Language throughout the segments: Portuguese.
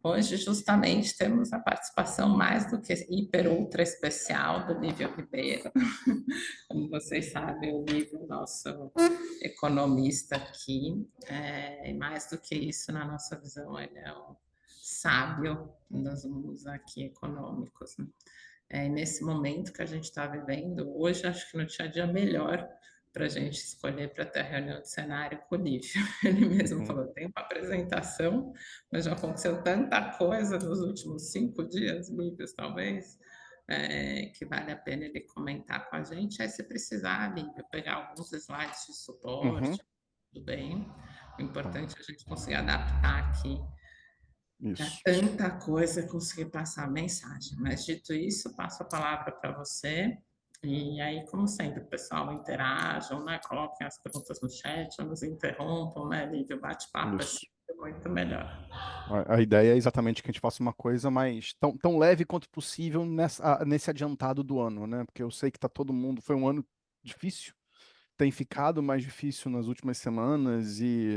Hoje, justamente, temos a participação mais do que hiper ultra especial do Lívio Ribeiro. Como vocês sabem, o Lívio é nosso economista aqui, e mais do que isso, na nossa visão, ele é um sábio dos mundos aqui econômicos, né? Nesse momento que a gente está vivendo, hoje acho que não tinha dia melhor para a gente escolher para ter a reunião de cenário com o Lívio. Ele mesmo Uhum, falou: tem uma apresentação, mas já aconteceu tanta coisa nos últimos 5 dias, Lívio, talvez, que vale a pena ele comentar com a gente. Aí, se precisar, Lívio, pegar alguns slides de uhum, suporte, tudo bem. O tá, importante é a gente conseguir adaptar aqui para isso. tanta coisa conseguir passar a mensagem. Mas dito isso, passo a palavra para você. E aí, como sempre, pessoal, interajam, né? Coloquem as perguntas no chat, ou nos interrompam, né, Lívia? O bate-papo é Isso. sempre muito melhor. A ideia é exatamente que a gente faça uma coisa mais tão leve quanto possível nesse adiantado do ano, né? Porque eu sei que tá todo mundo. Foi um ano difícil, tem ficado mais difícil nas últimas semanas, e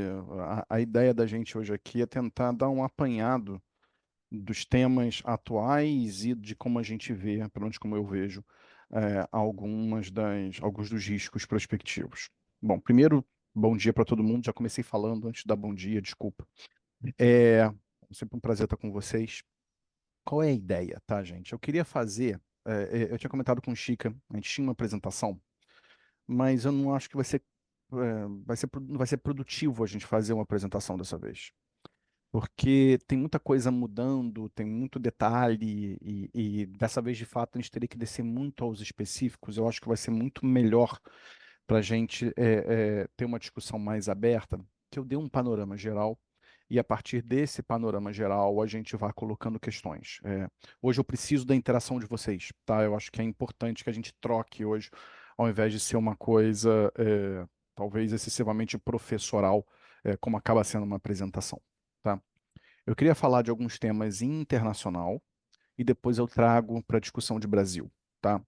a ideia da gente hoje aqui é tentar dar um apanhado dos temas atuais e de como a gente vê, pelo menos como eu vejo, alguns dos riscos prospectivos. Bom, primeiro, bom dia para todo mundo. Já comecei falando antes de dar bom dia, desculpa. É sempre um prazer estar com vocês. Qual é a ideia, tá, gente? Eu queria fazer. Eu tinha comentado com o Chica, a gente tinha uma apresentação, mas eu não acho que vai ser produtivo a gente fazer uma apresentação dessa vez. Porque tem muita coisa mudando, tem muito detalhe, e dessa vez, de fato, a gente teria que descer muito aos específicos. Eu acho que vai ser muito melhor para a gente ter uma discussão mais aberta, que eu dê um panorama geral, e a partir desse panorama geral a gente vai colocando questões. Hoje eu preciso da interação de vocês, tá? Eu acho que é importante que a gente troque hoje, ao invés de ser uma coisa talvez excessivamente professoral, como acaba sendo uma apresentação. Tá? Eu queria falar de alguns temas internacional e depois eu trago para a discussão de Brasil, tá?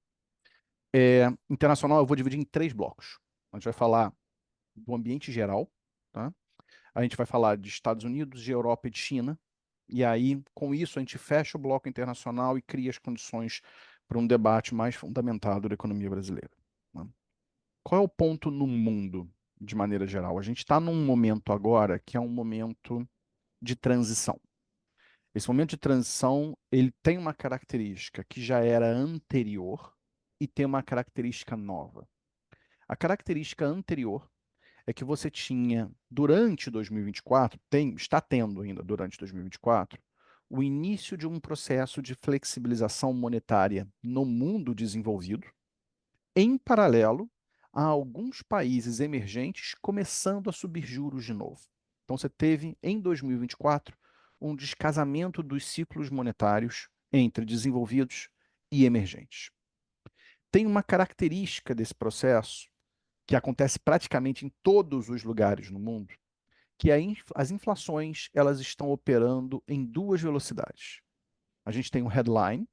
Internacional eu vou dividir em três blocos. A gente vai falar do ambiente geral, tá? A gente vai falar de Estados Unidos, de Europa e de China. E aí, com isso, a gente fecha o bloco internacional e cria as condições para um debate mais fundamentado da economia brasileira, né? Qual é o ponto no mundo, de maneira geral? A gente está num momento agora que é um momento de transição. Esse momento de transição, ele tem uma característica que já era anterior e tem uma característica nova. A característica anterior é que você tinha, durante 2024, está tendo ainda durante 2024, o início de um processo de flexibilização monetária no mundo desenvolvido, em paralelo a alguns países emergentes começando a subir juros de novo. Então, você teve, em 2024, um descasamento dos ciclos monetários entre desenvolvidos e emergentes. Tem uma característica desse processo que acontece praticamente em todos os lugares no mundo, que as inflações elas estão operando em duas velocidades. A gente tem o headline,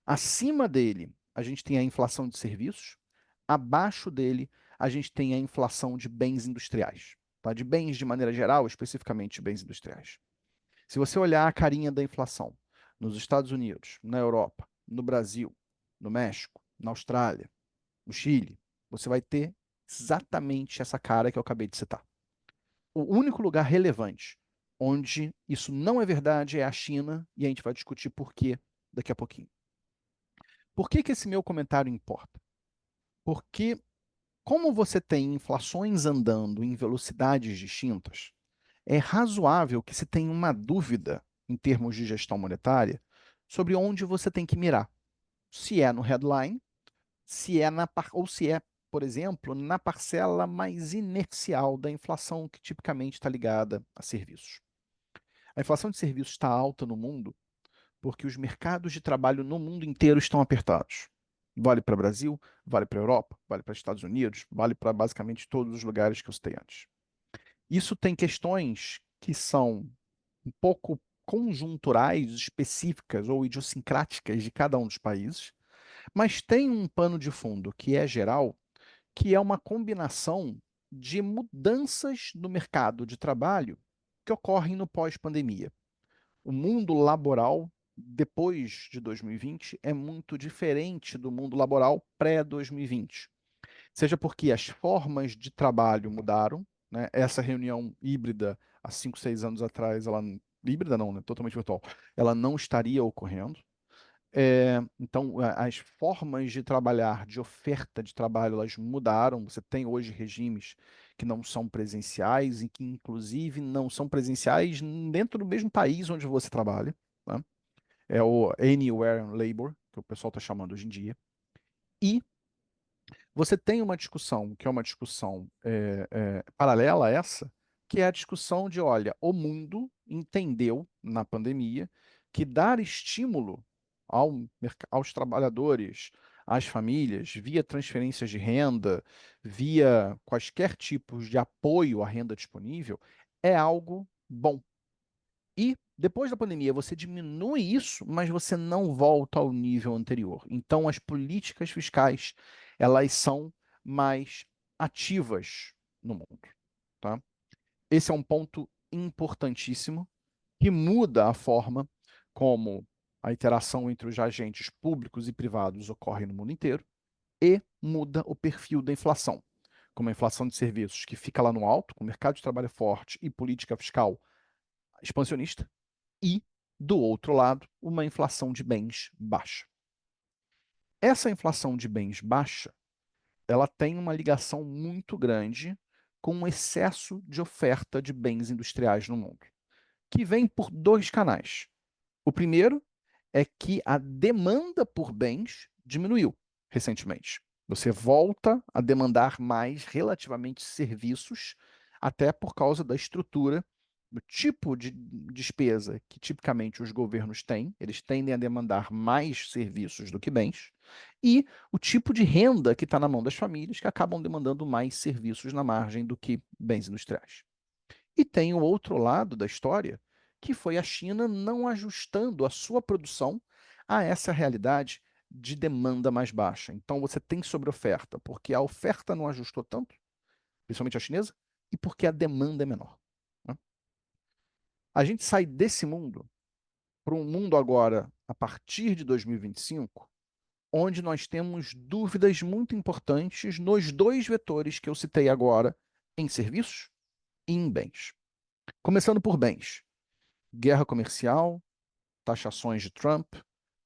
acima dele a gente tem a inflação de serviços, abaixo dele a gente tem a inflação de bens industriais, tá? De bens de maneira geral, especificamente bens industriais. Se você olhar a carinha da inflação nos Estados Unidos, na Europa, no Brasil, no México, na Austrália, no Chile, você vai ter exatamente essa cara que eu acabei de citar. O único lugar relevante onde isso não é verdade é a China, e a gente vai discutir por quê daqui a pouquinho. Por que que esse meu comentário importa? Porque, como você tem inflações andando em velocidades distintas, é razoável que se tenha uma dúvida em termos de gestão monetária sobre onde você tem que mirar. Se é no headline, se é ou se é, por exemplo, na parcela mais inercial da inflação, que tipicamente está ligada a serviços. A inflação de serviços está alta no mundo porque os mercados de trabalho no mundo inteiro estão apertados. Vale para o Brasil, vale para a Europa, vale para os Estados Unidos, vale para basicamente todos os lugares que eu citei antes. Isso tem questões que são um pouco conjunturais, específicas ou idiosincráticas de cada um dos países, mas tem um pano de fundo que é geral, que é uma combinação de mudanças no mercado de trabalho que ocorrem no pós-pandemia. O mundo laboral, depois de 2020, é muito diferente do mundo laboral pré-2020. Seja porque as formas de trabalho mudaram, né? Essa reunião híbrida, há 5, 6 anos atrás, híbrida não, né? Totalmente virtual, ela não estaria ocorrendo. Então, as formas de trabalhar, de oferta de trabalho, elas mudaram. Você tem hoje regimes que não são presenciais e que, inclusive, não são presenciais dentro do mesmo país onde você trabalha, tá? É o Anywhere Labor, que o pessoal está chamando hoje em dia. E você tem uma discussão, que é uma discussão paralela a essa, que é a discussão de, olha, o mundo entendeu na pandemia que dar estímulo aos trabalhadores, às famílias, via transferências de renda, via quaisquer tipos de apoio à renda disponível, é algo bom. E depois da pandemia, você diminui isso, mas você não volta ao nível anterior. Então, as políticas fiscais, elas são mais ativas no mundo, tá? Esse é um ponto importantíssimo que muda a forma como a interação entre os agentes públicos e privados ocorre no mundo inteiro e muda o perfil da inflação. Como a inflação de serviços que fica lá no alto, com o mercado de trabalho forte e política fiscal expansionista, e, do outro lado, uma inflação de bens baixa. Essa inflação de bens baixa, ela tem uma ligação muito grande com o excesso de oferta de bens industriais no mundo, que vem por dois canais. O primeiro é que a demanda por bens diminuiu recentemente. Você volta a demandar mais relativamente serviços, até por causa da estrutura, do tipo de despesa que tipicamente os governos têm, eles tendem a demandar mais serviços do que bens, e o tipo de renda que está na mão das famílias, que acabam demandando mais serviços na margem do que bens industriais. E tem o outro lado da história, que foi a China não ajustando a sua produção a essa realidade de demanda mais baixa. Então você tem sobreoferta, porque a oferta não ajustou tanto, principalmente a chinesa, e porque a demanda é menor, né? A gente sai desse mundo para um mundo agora, a partir de 2025, onde nós temos dúvidas muito importantes nos dois vetores que eu citei agora, em serviços e em bens. Começando por bens. Guerra comercial, taxações de Trump,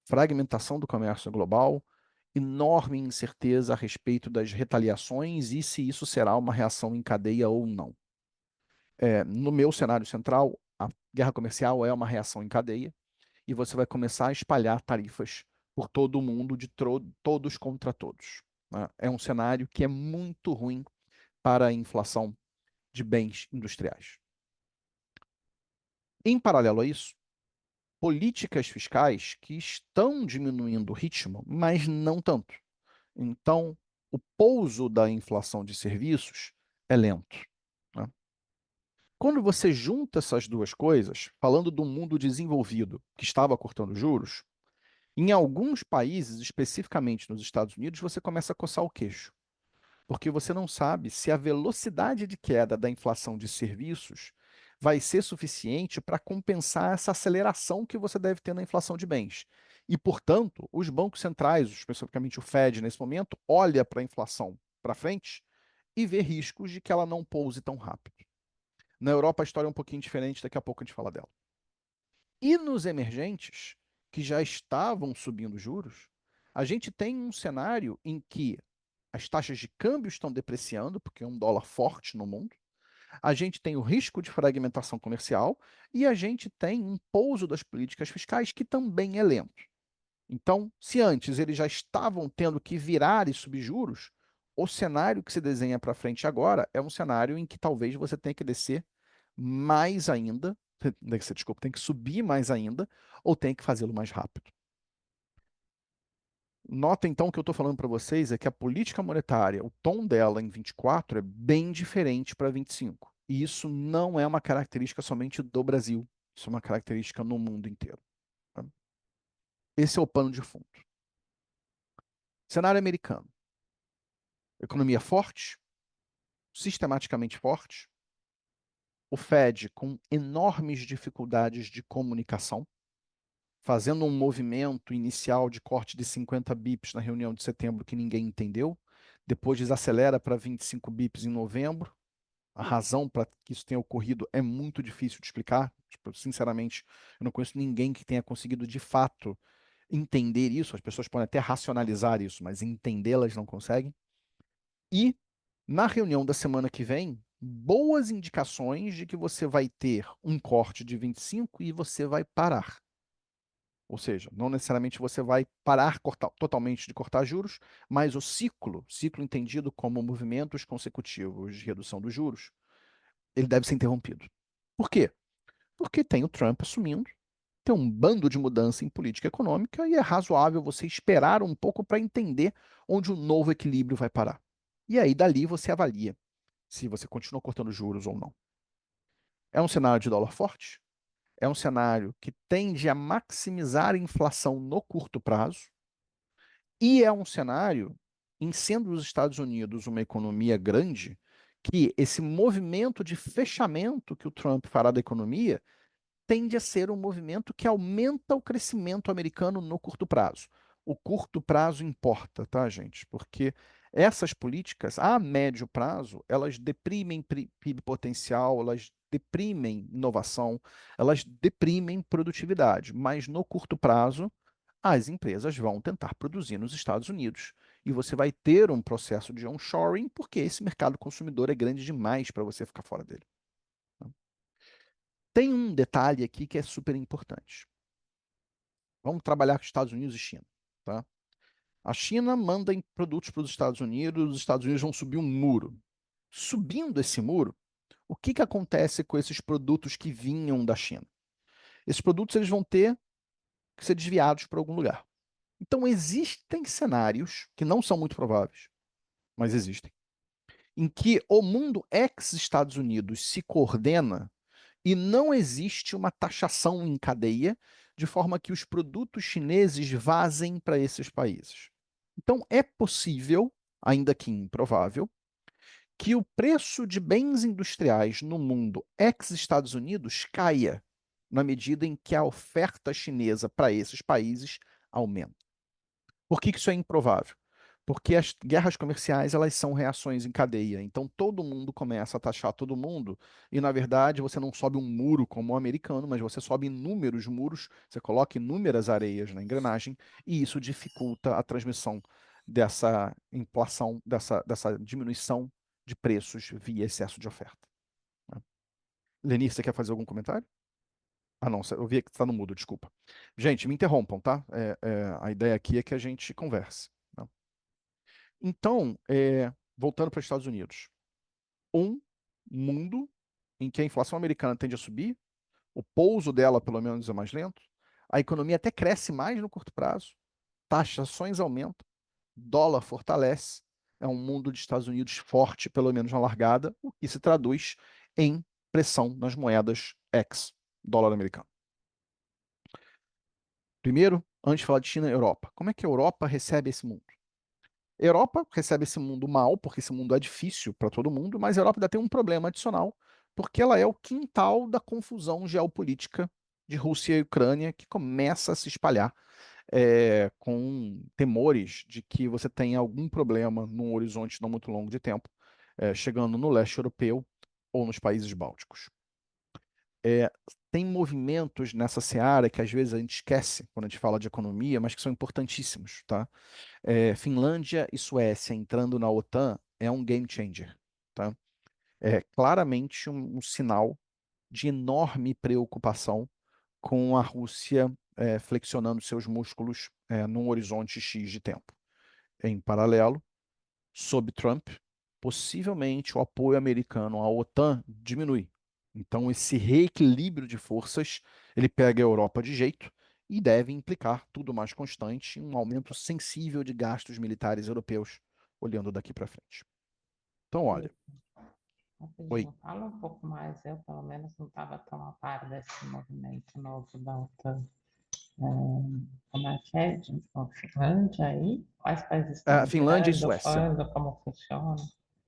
fragmentação do comércio global, enorme incerteza a respeito das retaliações e se isso será uma reação em cadeia ou não. No meu cenário central, a guerra comercial é uma reação em cadeia e você vai começar a espalhar tarifas por todo o mundo, de todos contra todos, né? É um cenário que é muito ruim para a inflação de bens industriais. Em paralelo a isso, políticas fiscais que estão diminuindo o ritmo, mas não tanto. Então, o pouso da inflação de serviços é lento, né? Quando você junta essas duas coisas, falando do mundo desenvolvido que estava cortando juros, em alguns países, especificamente nos Estados Unidos, você começa a coçar o queixo, porque você não sabe se a velocidade de queda da inflação de serviços vai ser suficiente para compensar essa aceleração que você deve ter na inflação de bens. E, portanto, os bancos centrais, especificamente o Fed nesse momento, olha para a inflação para frente e vê riscos de que ela não pouse tão rápido. Na Europa a história é um pouquinho diferente, daqui a pouco a gente fala dela. E nos emergentes, que já estavam subindo juros, a gente tem um cenário em que as taxas de câmbio estão depreciando, porque é um dólar forte no mundo. A gente tem o risco de fragmentação comercial e a gente tem um pouso das políticas fiscais que também é lento. Então, se antes eles já estavam tendo que virar e subir juros, o cenário que se desenha para frente agora é um cenário em que talvez você tenha que descer mais ainda, desculpa, tem que subir mais ainda, ou tem que fazê-lo mais rápido. Nota então que eu estou falando para vocês é que a política monetária, o tom dela em 24 é bem diferente para 25. E isso não é uma característica somente do Brasil, isso é uma característica no mundo inteiro, tá? Esse é o pano de fundo. Cenário americano. Economia forte, sistematicamente forte, o Fed com enormes dificuldades de comunicação, fazendo um movimento inicial de corte de 50 bips na reunião de setembro que ninguém entendeu, depois desacelera para 25 bips em novembro. A razão para que isso tenha ocorrido é muito difícil de explicar. Tipo, sinceramente, eu não conheço ninguém que tenha conseguido de fato entender isso. As pessoas podem até racionalizar isso, mas entendê-las não conseguem. E na reunião da semana que vem, boas indicações de que você vai ter um corte de 25 e você vai parar. Ou seja, não necessariamente você vai parar totalmente de cortar juros, mas o ciclo entendido como movimentos consecutivos de redução dos juros, ele deve ser interrompido. Por quê? Porque tem o Trump assumindo, tem um bando de mudança em política econômica e é razoável você esperar um pouco para entender onde o novo equilíbrio vai parar. E aí, dali, você avalia se você continua cortando juros ou não. É um cenário de dólar forte? É um cenário que tende a maximizar a inflação no curto prazo, e é um cenário, em sendo os Estados Unidos uma economia grande, que esse movimento de fechamento que o Trump fará da economia tende a ser um movimento que aumenta o crescimento americano no curto prazo. O curto prazo importa, tá, gente? Porque essas políticas, a médio prazo, elas deprimem PIB potencial, elas deprimem inovação, elas deprimem produtividade, mas no curto prazo, as empresas vão tentar produzir nos Estados Unidos. E você vai ter um processo de onshoring, porque esse mercado consumidor é grande demais para você ficar fora dele. Tem um detalhe aqui que é super importante. Vamos trabalhar com Estados Unidos e China, tá? A China manda produtos para os Estados Unidos vão subir um muro. Subindo esse muro, o que que acontece com esses produtos que vinham da China? Esses produtos eles vão ter que ser desviados para algum lugar. Então existem cenários que não são muito prováveis, mas existem, em que o mundo ex-Estados Unidos se coordena e não existe uma taxação em cadeia, de forma que os produtos chineses vazem para esses países. Então, é possível, ainda que improvável, que o preço de bens industriais no mundo ex-Estados Unidos caia, na medida em que a oferta chinesa para esses países aumenta. Por que isso é improvável? Porque as guerras comerciais elas são reações em cadeia. Então todo mundo começa a taxar todo mundo e na verdade você não sobe um muro como o americano, mas você sobe inúmeros muros, você coloca inúmeras areias na engrenagem e isso dificulta a transmissão dessa inflação, dessa diminuição de preços via excesso de oferta. Né? Leni, você quer fazer algum comentário? Ah, não, eu vi que está no mudo, desculpa. Gente, me interrompam, tá? A ideia aqui é que a gente converse. Né? Então, voltando para os Estados Unidos, um mundo em que a inflação americana tende a subir, o pouso dela, pelo menos, é mais lento, a economia até cresce mais no curto prazo, taxações aumentam, dólar fortalece, é um mundo de Estados Unidos forte, pelo menos na largada, o que se traduz em pressão nas moedas ex-dólar americano. Primeiro, antes de falar de China, Europa. Como é que a Europa recebe esse mundo? A Europa recebe esse mundo mal, porque esse mundo é difícil para todo mundo, mas a Europa ainda tem um problema adicional, porque ela é o quintal da confusão geopolítica de Rússia e Ucrânia, que começa a se espalhar com temores de que você tenha algum problema num horizonte não muito longo de tempo, chegando no leste europeu ou nos países bálticos. Tem movimentos nessa seara que às vezes a gente esquece quando a gente fala de economia, mas que são importantíssimos, tá? Finlândia e Suécia entrando na OTAN é um game changer, tá? É claramente um sinal de enorme preocupação com a Rússia flexionando seus músculos num horizonte X de tempo. Em paralelo, sob Trump, possivelmente o apoio americano à OTAN diminui. Então, esse reequilíbrio de forças, ele pega a Europa de jeito e deve implicar, tudo mais constante, em um aumento sensível de gastos militares europeus, olhando daqui para frente. Então, olha, oi. Rapidinho, fala um pouco mais. Eu, pelo menos, não estava tão a par desse movimento novo da OTAN. Como é que é, gente? Finlândia aí? Quais países estão Finlândia e entrando? Suécia. Quando? Como funciona?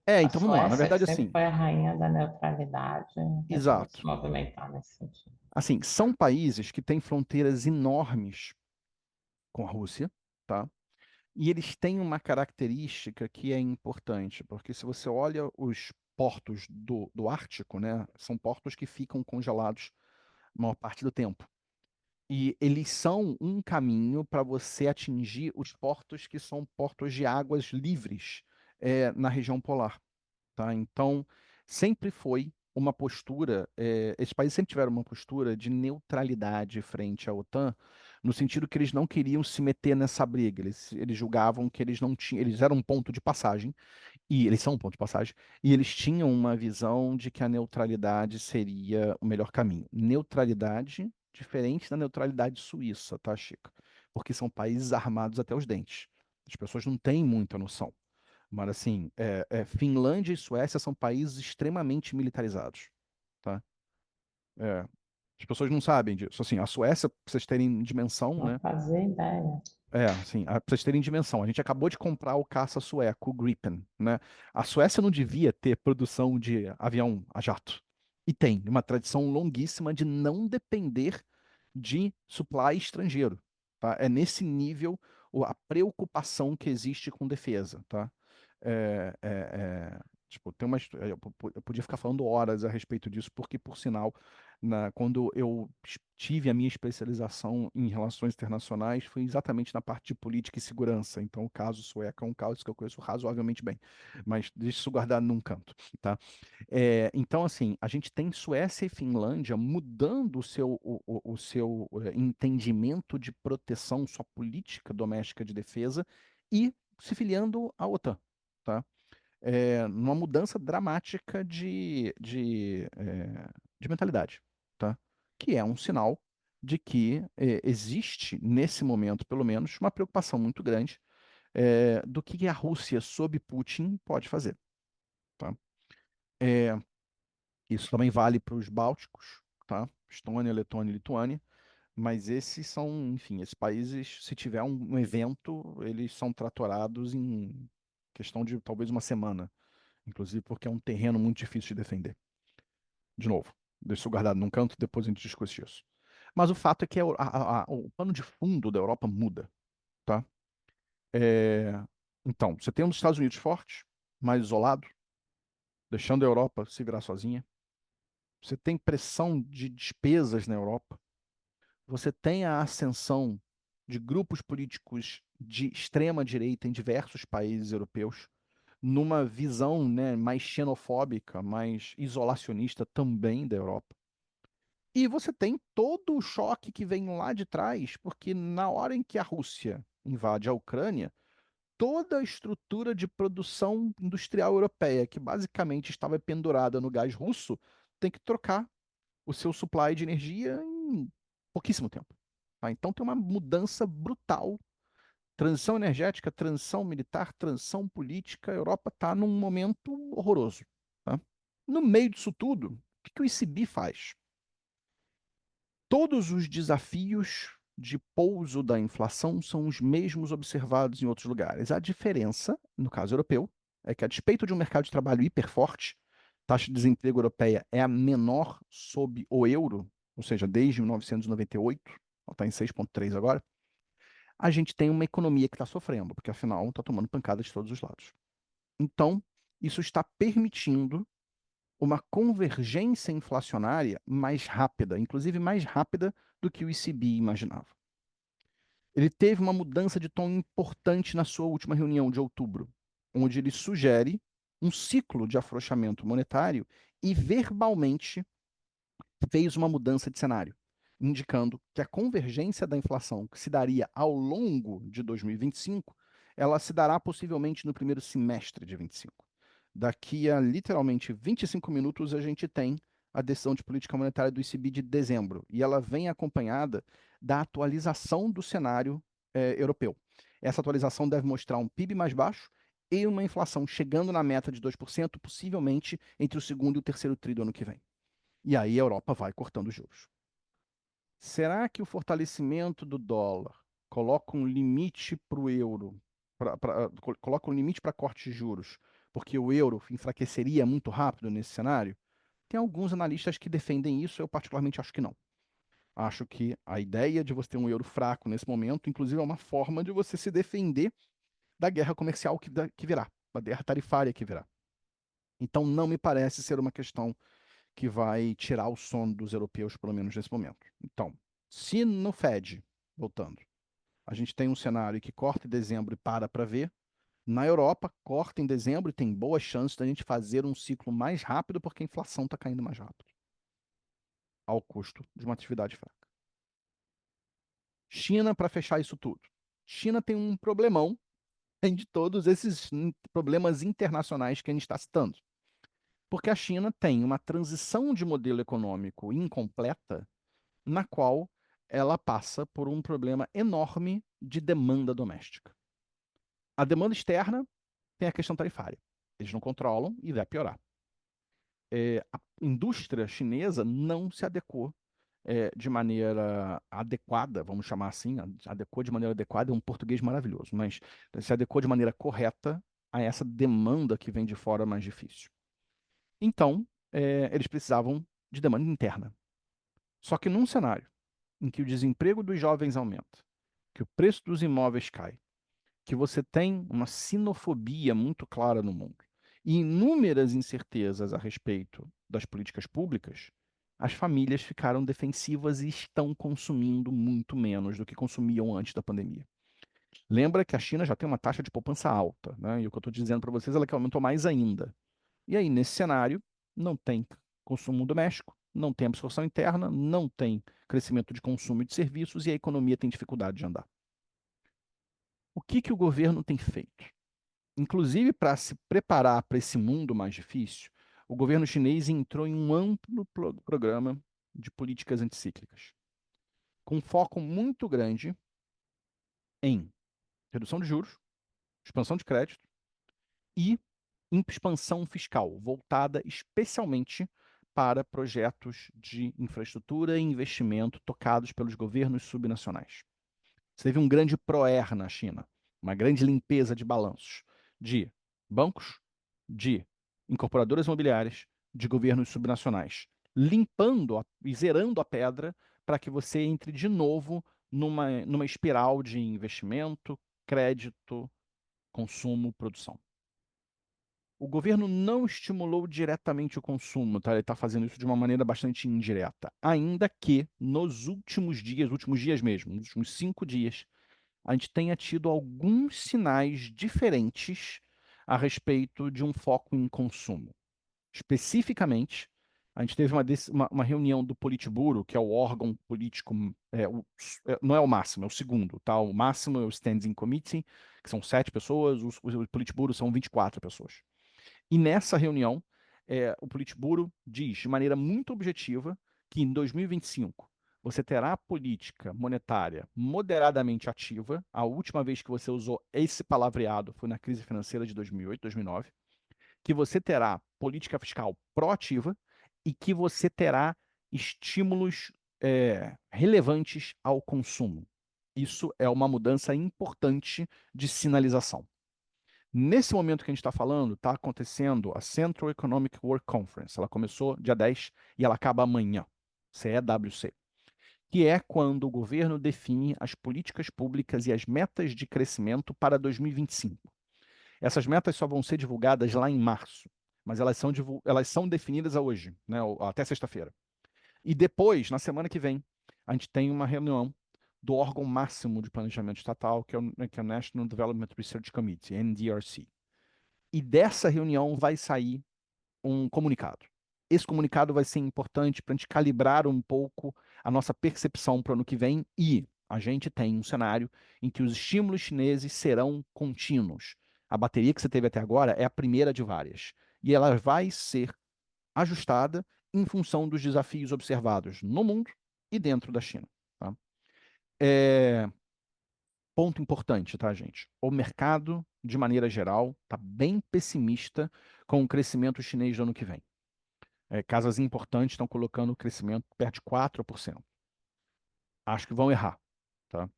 A Então vamos lá. Na Suécia, que verdade, sempre assim, foi a rainha da neutralidade, resolveu se exato. movimentar nesse sentido. Assim, são países que têm fronteiras enormes com a Rússia, tá? E eles têm uma característica que é importante, porque se você olha os portos do Ártico, né, são portos que ficam congelados a maior parte do tempo. E eles são um caminho para você atingir os portos que são portos de águas livres na região polar, tá? Então, sempre foi uma postura, esses países sempre tiveram uma postura de neutralidade frente à OTAN, no sentido que eles não queriam se meter nessa briga. Eles julgavam que eles não tinham, eles eram um ponto de passagem, e eles são um ponto de passagem, e eles tinham uma visão de que a neutralidade seria o melhor caminho. Neutralidade diferente da neutralidade suíça, tá, Chico? Porque são países armados até os dentes. As pessoas não têm muita noção. Mas assim, Finlândia e Suécia são países extremamente militarizados, tá? É, as pessoas não sabem disso. Assim, a Suécia, para vocês terem dimensão, Não né? fazia ideia. Assim, pra vocês terem dimensão, a gente acabou de comprar o caça sueco, o Gripen, né? A Suécia não devia ter produção de avião a jato. E tem uma tradição longuíssima de não depender de supply estrangeiro, tá? É nesse nível a preocupação que existe com defesa, tá? Tipo, tem uma, eu podia ficar falando horas a respeito disso, porque, por sinal, quando eu tive a minha especialização em relações internacionais, foi exatamente na parte de política e segurança. Então, o caso sueco é um caso que eu conheço razoavelmente bem, mas deixa isso guardado num canto, tá? Então, assim, a gente tem Suécia e Finlândia mudando o seu entendimento de proteção, sua política doméstica de defesa e se filiando à OTAN, tá? Numa mudança dramática de mentalidade, tá? Que é um sinal de que existe, nesse momento, pelo menos, uma preocupação muito grande do que a Rússia, sob Putin, pode fazer, tá? É, Isso também vale para os bálticos, tá? Estônia, Letônia e Lituânia, mas esses são, enfim, esses países, se tiver um evento, eles são tratorados em questão de talvez uma semana, inclusive porque é um terreno muito difícil de defender. De novo, deixa isso guardado num canto, depois a gente discute isso. Mas o fato é que o pano de fundo da Europa muda, tá? É, Então, você tem os Estados Unidos fortes, mais isolado, deixando a Europa se virar sozinha. Você tem pressão de despesas na Europa. Você tem a ascensão de grupos políticos de extrema direita em diversos países europeus, numa visão, né, mais xenofóbica, mais isolacionista também da Europa. E você tem todo o choque que vem lá de trás, porque na hora em que a Rússia invade a Ucrânia, toda a estrutura de produção industrial europeia, que basicamente estava pendurada no gás russo, tem que trocar o seu supply de energia em pouquíssimo tempo. Tá? Então tem uma mudança brutal. Transição energética, transição militar, transição política. A Europa está num momento horroroso. Tá? No meio disso tudo, o que o ECB faz? Todos os desafios de pouso da inflação são os mesmos observados em outros lugares. A diferença, no caso europeu, é que, a despeito de um mercado de trabalho hiperforte, a taxa de desemprego europeia é a menor sob o euro, ou seja, desde 1998, ela está em 6,3 agora. A gente tem uma economia que está sofrendo, porque afinal está tomando pancada de todos os lados. Então, isso está permitindo uma convergência inflacionária mais rápida, inclusive mais rápida do que o ECB imaginava. Ele teve uma mudança de tom importante na sua última reunião de outubro, onde ele sugere um ciclo de afrouxamento monetário e verbalmente fez uma mudança de cenário, indicando que a convergência da inflação que se daria ao longo de 2025, ela se dará possivelmente no primeiro semestre de 25. Daqui a literalmente 25 minutos a gente tem a decisão de política monetária do ECB de dezembro, e ela vem acompanhada da atualização do cenário europeu. Essa atualização deve mostrar um PIB mais baixo e uma inflação chegando na meta de 2%, possivelmente entre o segundo e o terceiro tri do ano que vem. E aí a Europa vai cortando os juros. Será que o fortalecimento do dólar coloca um limite para o euro, coloca um limite para corte de juros, porque o euro enfraqueceria muito rápido nesse cenário? Tem alguns analistas que defendem isso, eu particularmente acho que não. Acho que a ideia de você ter um euro fraco nesse momento, inclusive, é uma forma de você se defender da guerra comercial que virá, da guerra tarifária que virá. Então, não me parece ser uma questão que vai tirar o sono dos europeus, pelo menos nesse momento. Então, se no Fed, voltando, a gente tem um cenário que corta em dezembro e para ver, na Europa, corta em dezembro e tem boas chances da gente fazer um ciclo mais rápido porque a inflação está caindo mais rápido, ao custo de uma atividade fraca. China, para fechar isso tudo. China tem um problemão de todos esses problemas internacionais que a gente está citando. Porque a China tem uma transição de modelo econômico incompleta, na qual ela passa por um problema enorme de demanda doméstica. A demanda externa tem a questão tarifária. Eles não controlam e vai piorar. A indústria chinesa não se adequou de maneira adequada, vamos chamar assim, adequou de maneira adequada é um português maravilhoso, mas se adequou de maneira correta a essa demanda que vem de fora mais difícil. Então, eles precisavam de demanda interna. Só que num cenário em que o desemprego dos jovens aumenta, que o preço dos imóveis cai, que você tem uma sinofobia muito clara no mundo e inúmeras incertezas a respeito das políticas públicas, as famílias ficaram defensivas e estão consumindo muito menos do que consumiam antes da pandemia. Lembra que a China já tem uma taxa de poupança alta, né? E o que eu estou dizendo para vocês é que aumentou mais ainda. E aí, nesse cenário, não tem consumo doméstico, não tem absorção interna, não tem crescimento de consumo e de serviços e a economia tem dificuldade de andar. O que que o governo tem feito? Inclusive, para se preparar para esse mundo mais difícil, o governo chinês entrou em um amplo programa de políticas anticíclicas, com foco muito grande em redução de juros, expansão de crédito e expansão fiscal, voltada especialmente para projetos de infraestrutura e investimento tocados pelos governos subnacionais. Você teve um grande PROER na China, uma grande limpeza de balanços de bancos, de incorporadoras imobiliárias, de governos subnacionais, limpando e zerando a pedra para que você entre de novo numa espiral de investimento, crédito, consumo, produção. O governo não estimulou diretamente o consumo, tá? Ele está fazendo isso de uma maneira bastante indireta. Ainda que nos últimos dias mesmo, nos últimos 5 dias, a gente tenha tido alguns sinais diferentes a respeito de um foco em consumo. Especificamente, a gente teve uma reunião do Politburo, que é o órgão político, não é o máximo, é o segundo, tá? O máximo é o Standing Committee, que são 7 pessoas, o Politburo são 24 pessoas. E nessa reunião, o Politburo diz de maneira muito objetiva que em 2025 você terá a política monetária moderadamente ativa. A última vez que você usou esse palavreado foi na crise financeira de 2008, 2009. Que você terá política fiscal proativa e que você terá estímulos relevantes ao consumo. Isso é uma mudança importante de sinalização. Nesse momento que a gente está falando, está acontecendo a Central Economic Work Conference. Ela começou dia 10 e ela acaba amanhã, CEWC, que é quando o governo define as políticas públicas e as metas de crescimento para 2025. Essas metas só vão ser divulgadas lá em março, mas elas são definidas hoje, né, até sexta-feira. E depois, na semana que vem, a gente tem uma reunião do órgão máximo de planejamento estatal, que é o National Development Research Committee, NDRC. E dessa reunião vai sair um comunicado. Esse comunicado vai ser importante para a gente calibrar um pouco a nossa percepção para o ano que vem e a gente tem um cenário em que os estímulos chineses serão contínuos. A bateria que você teve até agora é a primeira de várias. E ela vai ser ajustada em função dos desafios observados no mundo e dentro da China. Tá? Ponto importante, tá, gente? O mercado, de maneira geral, está bem pessimista com o crescimento chinês do ano que vem. Casas importantes estão colocando o crescimento perto de 4%. Acho que vão errar, tá?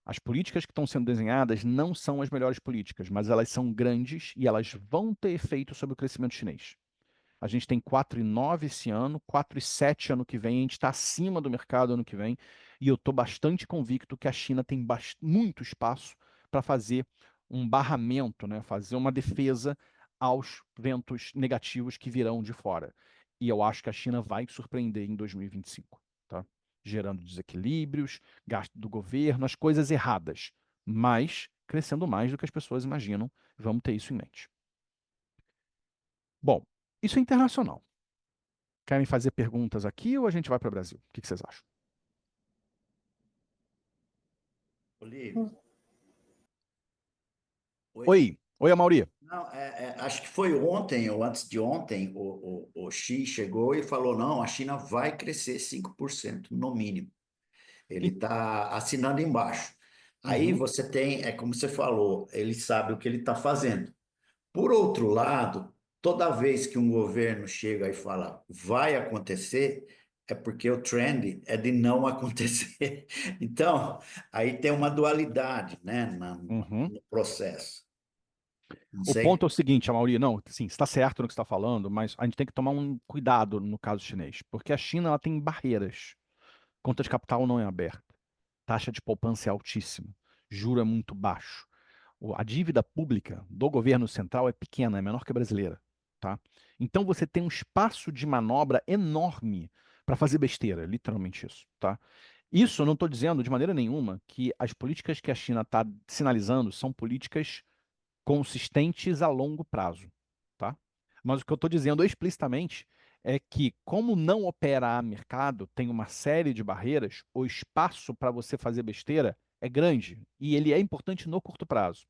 As políticas que estão sendo desenhadas não são as melhores políticas, mas elas são grandes e elas vão ter efeito sobre o crescimento chinês. A gente tem 4,9 esse ano, 4,7 ano que vem, a gente está acima do mercado ano que vem, e eu estou bastante convicto que a China tem muito espaço para fazer um barramento, né, fazer uma defesa aos ventos negativos que virão de fora. E eu acho que a China vai surpreender em 2025, tá? Gerando desequilíbrios, gasto do governo, as coisas erradas, mas crescendo mais do que as pessoas imaginam. Vamos ter isso em mente. Bom, isso é internacional. Querem fazer perguntas aqui ou a gente vai para o Brasil? O que vocês acham? Olívio, oi. Oi, oi, Amaury. Não, acho que foi ontem ou antes de ontem, o Xi chegou e falou: não, a China vai crescer 5% no mínimo. Ele está assinando embaixo. Aí Uhum, você tem, é como você falou, ele sabe o que ele está fazendo. Por outro lado, toda vez que um governo chega e fala vai acontecer, é porque o trend é de não acontecer. Então, aí tem uma dualidade, né, uhum. no processo. Não O ponto é sei. o seguinte, Amaury, não, sim, está certo no que você está falando, mas a gente tem que tomar um cuidado no caso chinês, porque a China ela tem barreiras. Conta de capital não é aberta, taxa de poupança é altíssima, juro é muito baixo. A dívida pública do governo central é pequena, é menor que a brasileira, tá? Então você tem um espaço de manobra enorme para fazer besteira, literalmente isso, tá? Isso eu não estou dizendo de maneira nenhuma que as políticas que a China está sinalizando são políticas consistentes a longo prazo, tá? Mas o que eu estou dizendo explicitamente é que, como não opera a mercado, tem uma série de barreiras, o espaço para você fazer besteira é grande e ele é importante no curto prazo.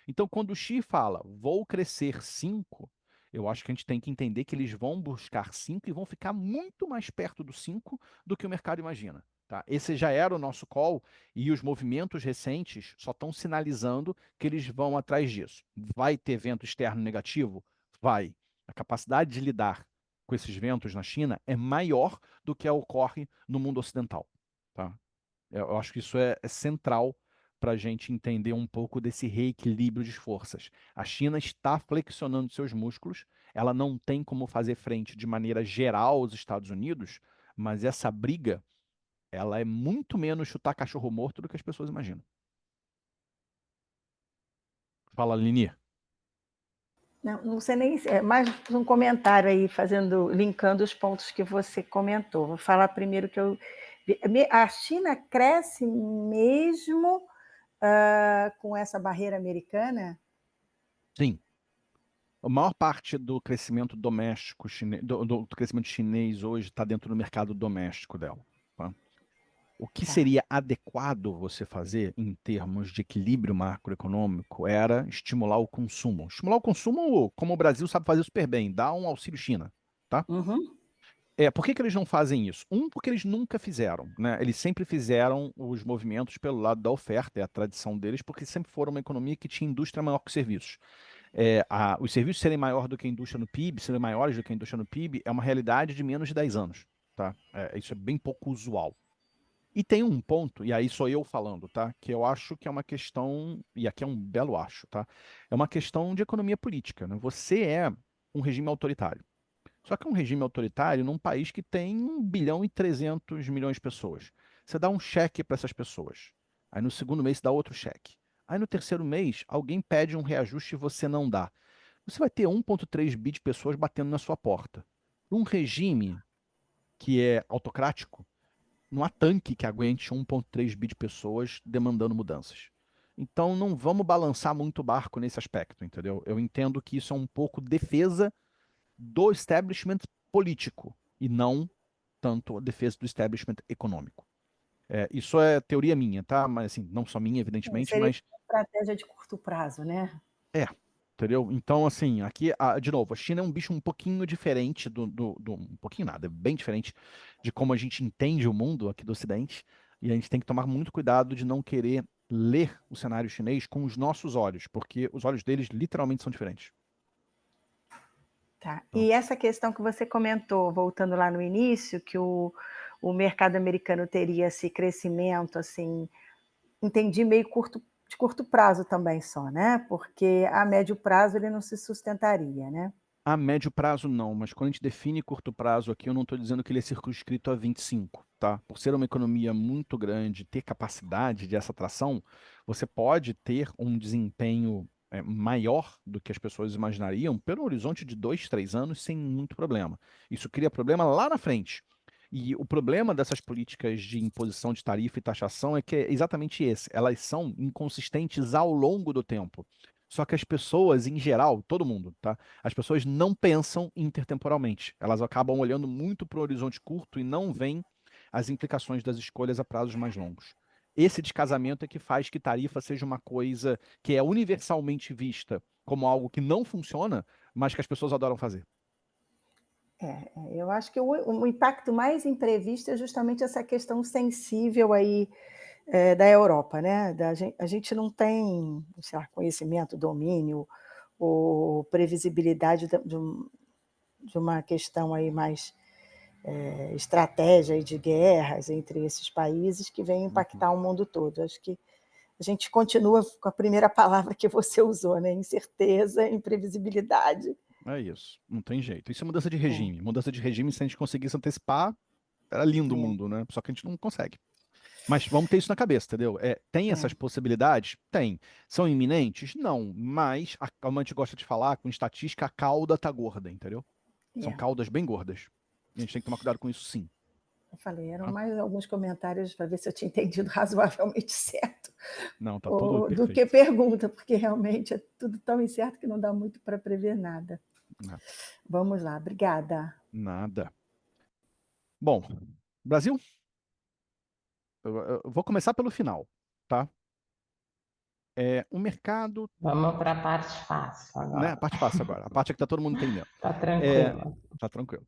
Então, quando o Xi fala, vou crescer 5, eu acho que a gente tem que entender que eles vão buscar 5 e vão ficar muito mais perto do 5 do que o mercado imagina. Tá? Esse já era o nosso call e os movimentos recentes só estão sinalizando que eles vão atrás disso. Vai ter vento externo negativo? Vai. A capacidade de lidar com esses ventos na China é maior do que ocorre no mundo ocidental. Tá? Eu acho que isso é central para a gente entender um pouco desse reequilíbrio de forças. A China está flexionando seus músculos, ela não tem como fazer frente de maneira geral aos Estados Unidos, mas essa briga, ela é muito menos chutar cachorro morto do que as pessoas imaginam. Fala, Lini. Não, não sei nem, mais um comentário aí, linkando os pontos que você comentou. Vou falar primeiro que a China cresce mesmo com essa barreira americana? Sim. A maior parte do crescimento doméstico do crescimento chinês hoje está dentro do mercado doméstico dela. Tá? O que Tá. seria adequado você fazer em termos de equilíbrio macroeconômico era estimular o consumo. Estimular o consumo, como o Brasil sabe fazer super bem, dar um auxílio China, tá? Uhum. Por que que eles não fazem isso? Porque eles nunca fizeram, né? Eles sempre fizeram os movimentos pelo lado da oferta, é a tradição deles, porque sempre foram uma economia que tinha indústria maior que serviços. Os serviços serem maior do que a indústria no PIB, serem maiores do que a indústria no PIB, é uma realidade de menos de 10 anos, tá? Isso é bem pouco usual. E tem um ponto, e aí sou eu falando, tá? Que eu acho que é uma questão, e aqui é um belo acho, tá? É uma questão de economia política, né? Você é um regime autoritário. Só que é um regime autoritário num país que tem 1,3 bilhão de pessoas. Você dá um cheque para essas pessoas. Aí no segundo mês você dá outro cheque. Aí no terceiro mês, alguém pede um reajuste e você não dá. Você vai ter 1,3 bi de pessoas batendo na sua porta. Um regime que é autocrático, não há tanque que aguente 1,3 bi de pessoas demandando mudanças. Então não vamos balançar muito o barco nesse aspecto, entendeu? Eu entendo que isso é um pouco defesa do establishment político e não tanto a defesa do establishment econômico. Isso é teoria minha, tá? Mas assim, não só minha, evidentemente, Seria mas uma estratégia de curto prazo, né? é, entendeu? Então, assim, aqui, de novo, a China é um bicho um pouquinho diferente um pouquinho nada, é bem diferente de como a gente entende o mundo aqui do Ocidente, e a gente tem que tomar muito cuidado de não querer ler o cenário chinês com os nossos olhos, porque os olhos deles literalmente são diferentes. Tá. Então, E essa questão que você comentou, voltando lá no início, que o mercado americano teria esse crescimento assim entendi, meio de curto prazo também só, né? Porque a médio prazo ele não se sustentaria, né? A médio prazo não, mas quando a gente define curto prazo aqui, eu não estou dizendo que ele é circunscrito a 25, tá? Por ser uma economia muito grande, ter capacidade de essa atração, você pode ter um desempenho maior do que as pessoas imaginariam pelo horizonte de 2, 3 anos sem muito problema. Isso cria problema lá na frente. E o problema dessas políticas de imposição de tarifa e taxação é que é exatamente esse. Elas são inconsistentes ao longo do tempo. Só que as pessoas, em geral, todo mundo, tá? As pessoas não pensam intertemporalmente. Elas acabam olhando muito para o horizonte curto e não veem as implicações das escolhas a prazos mais longos. Esse descasamento é que faz que tarifa seja uma coisa que é universalmente vista como algo que não funciona, mas que as pessoas adoram fazer. Eu acho que o impacto mais imprevisto é justamente essa questão sensível aí da Europa, né? A gente não tem, sei lá, conhecimento, domínio ou previsibilidade de uma questão aí mais estratégia e de guerras entre esses países que vem impactar o mundo todo. Acho que a gente continua com a primeira palavra que você usou, né? Incerteza, imprevisibilidade. É isso, não tem jeito. Isso é mudança de regime. Mudança de regime, se a gente conseguisse antecipar, era lindo o mundo, né? Só que a gente não consegue. Mas vamos ter isso na cabeça, entendeu? Tem essas possibilidades? Tem. São iminentes? Não. Mas, como a gente gosta de falar, com estatística, a cauda tá gorda, entendeu? São caudas bem gordas. E a gente tem que tomar cuidado com isso, sim. Eu falei, eram mais alguns comentários para ver se eu tinha entendido razoavelmente certo. Não, tá tudo perfeito. Do que pergunta, porque realmente é tudo tão incerto que não dá muito para prever nada. Vamos lá, obrigada. Nada. Bom, Brasil? Eu vou começar pelo final, tá? O mercado... Vamos para a parte fácil agora. Né? A parte fácil agora. A parte que tá todo mundo entendendo. Tá tranquilo. Tá tranquilo.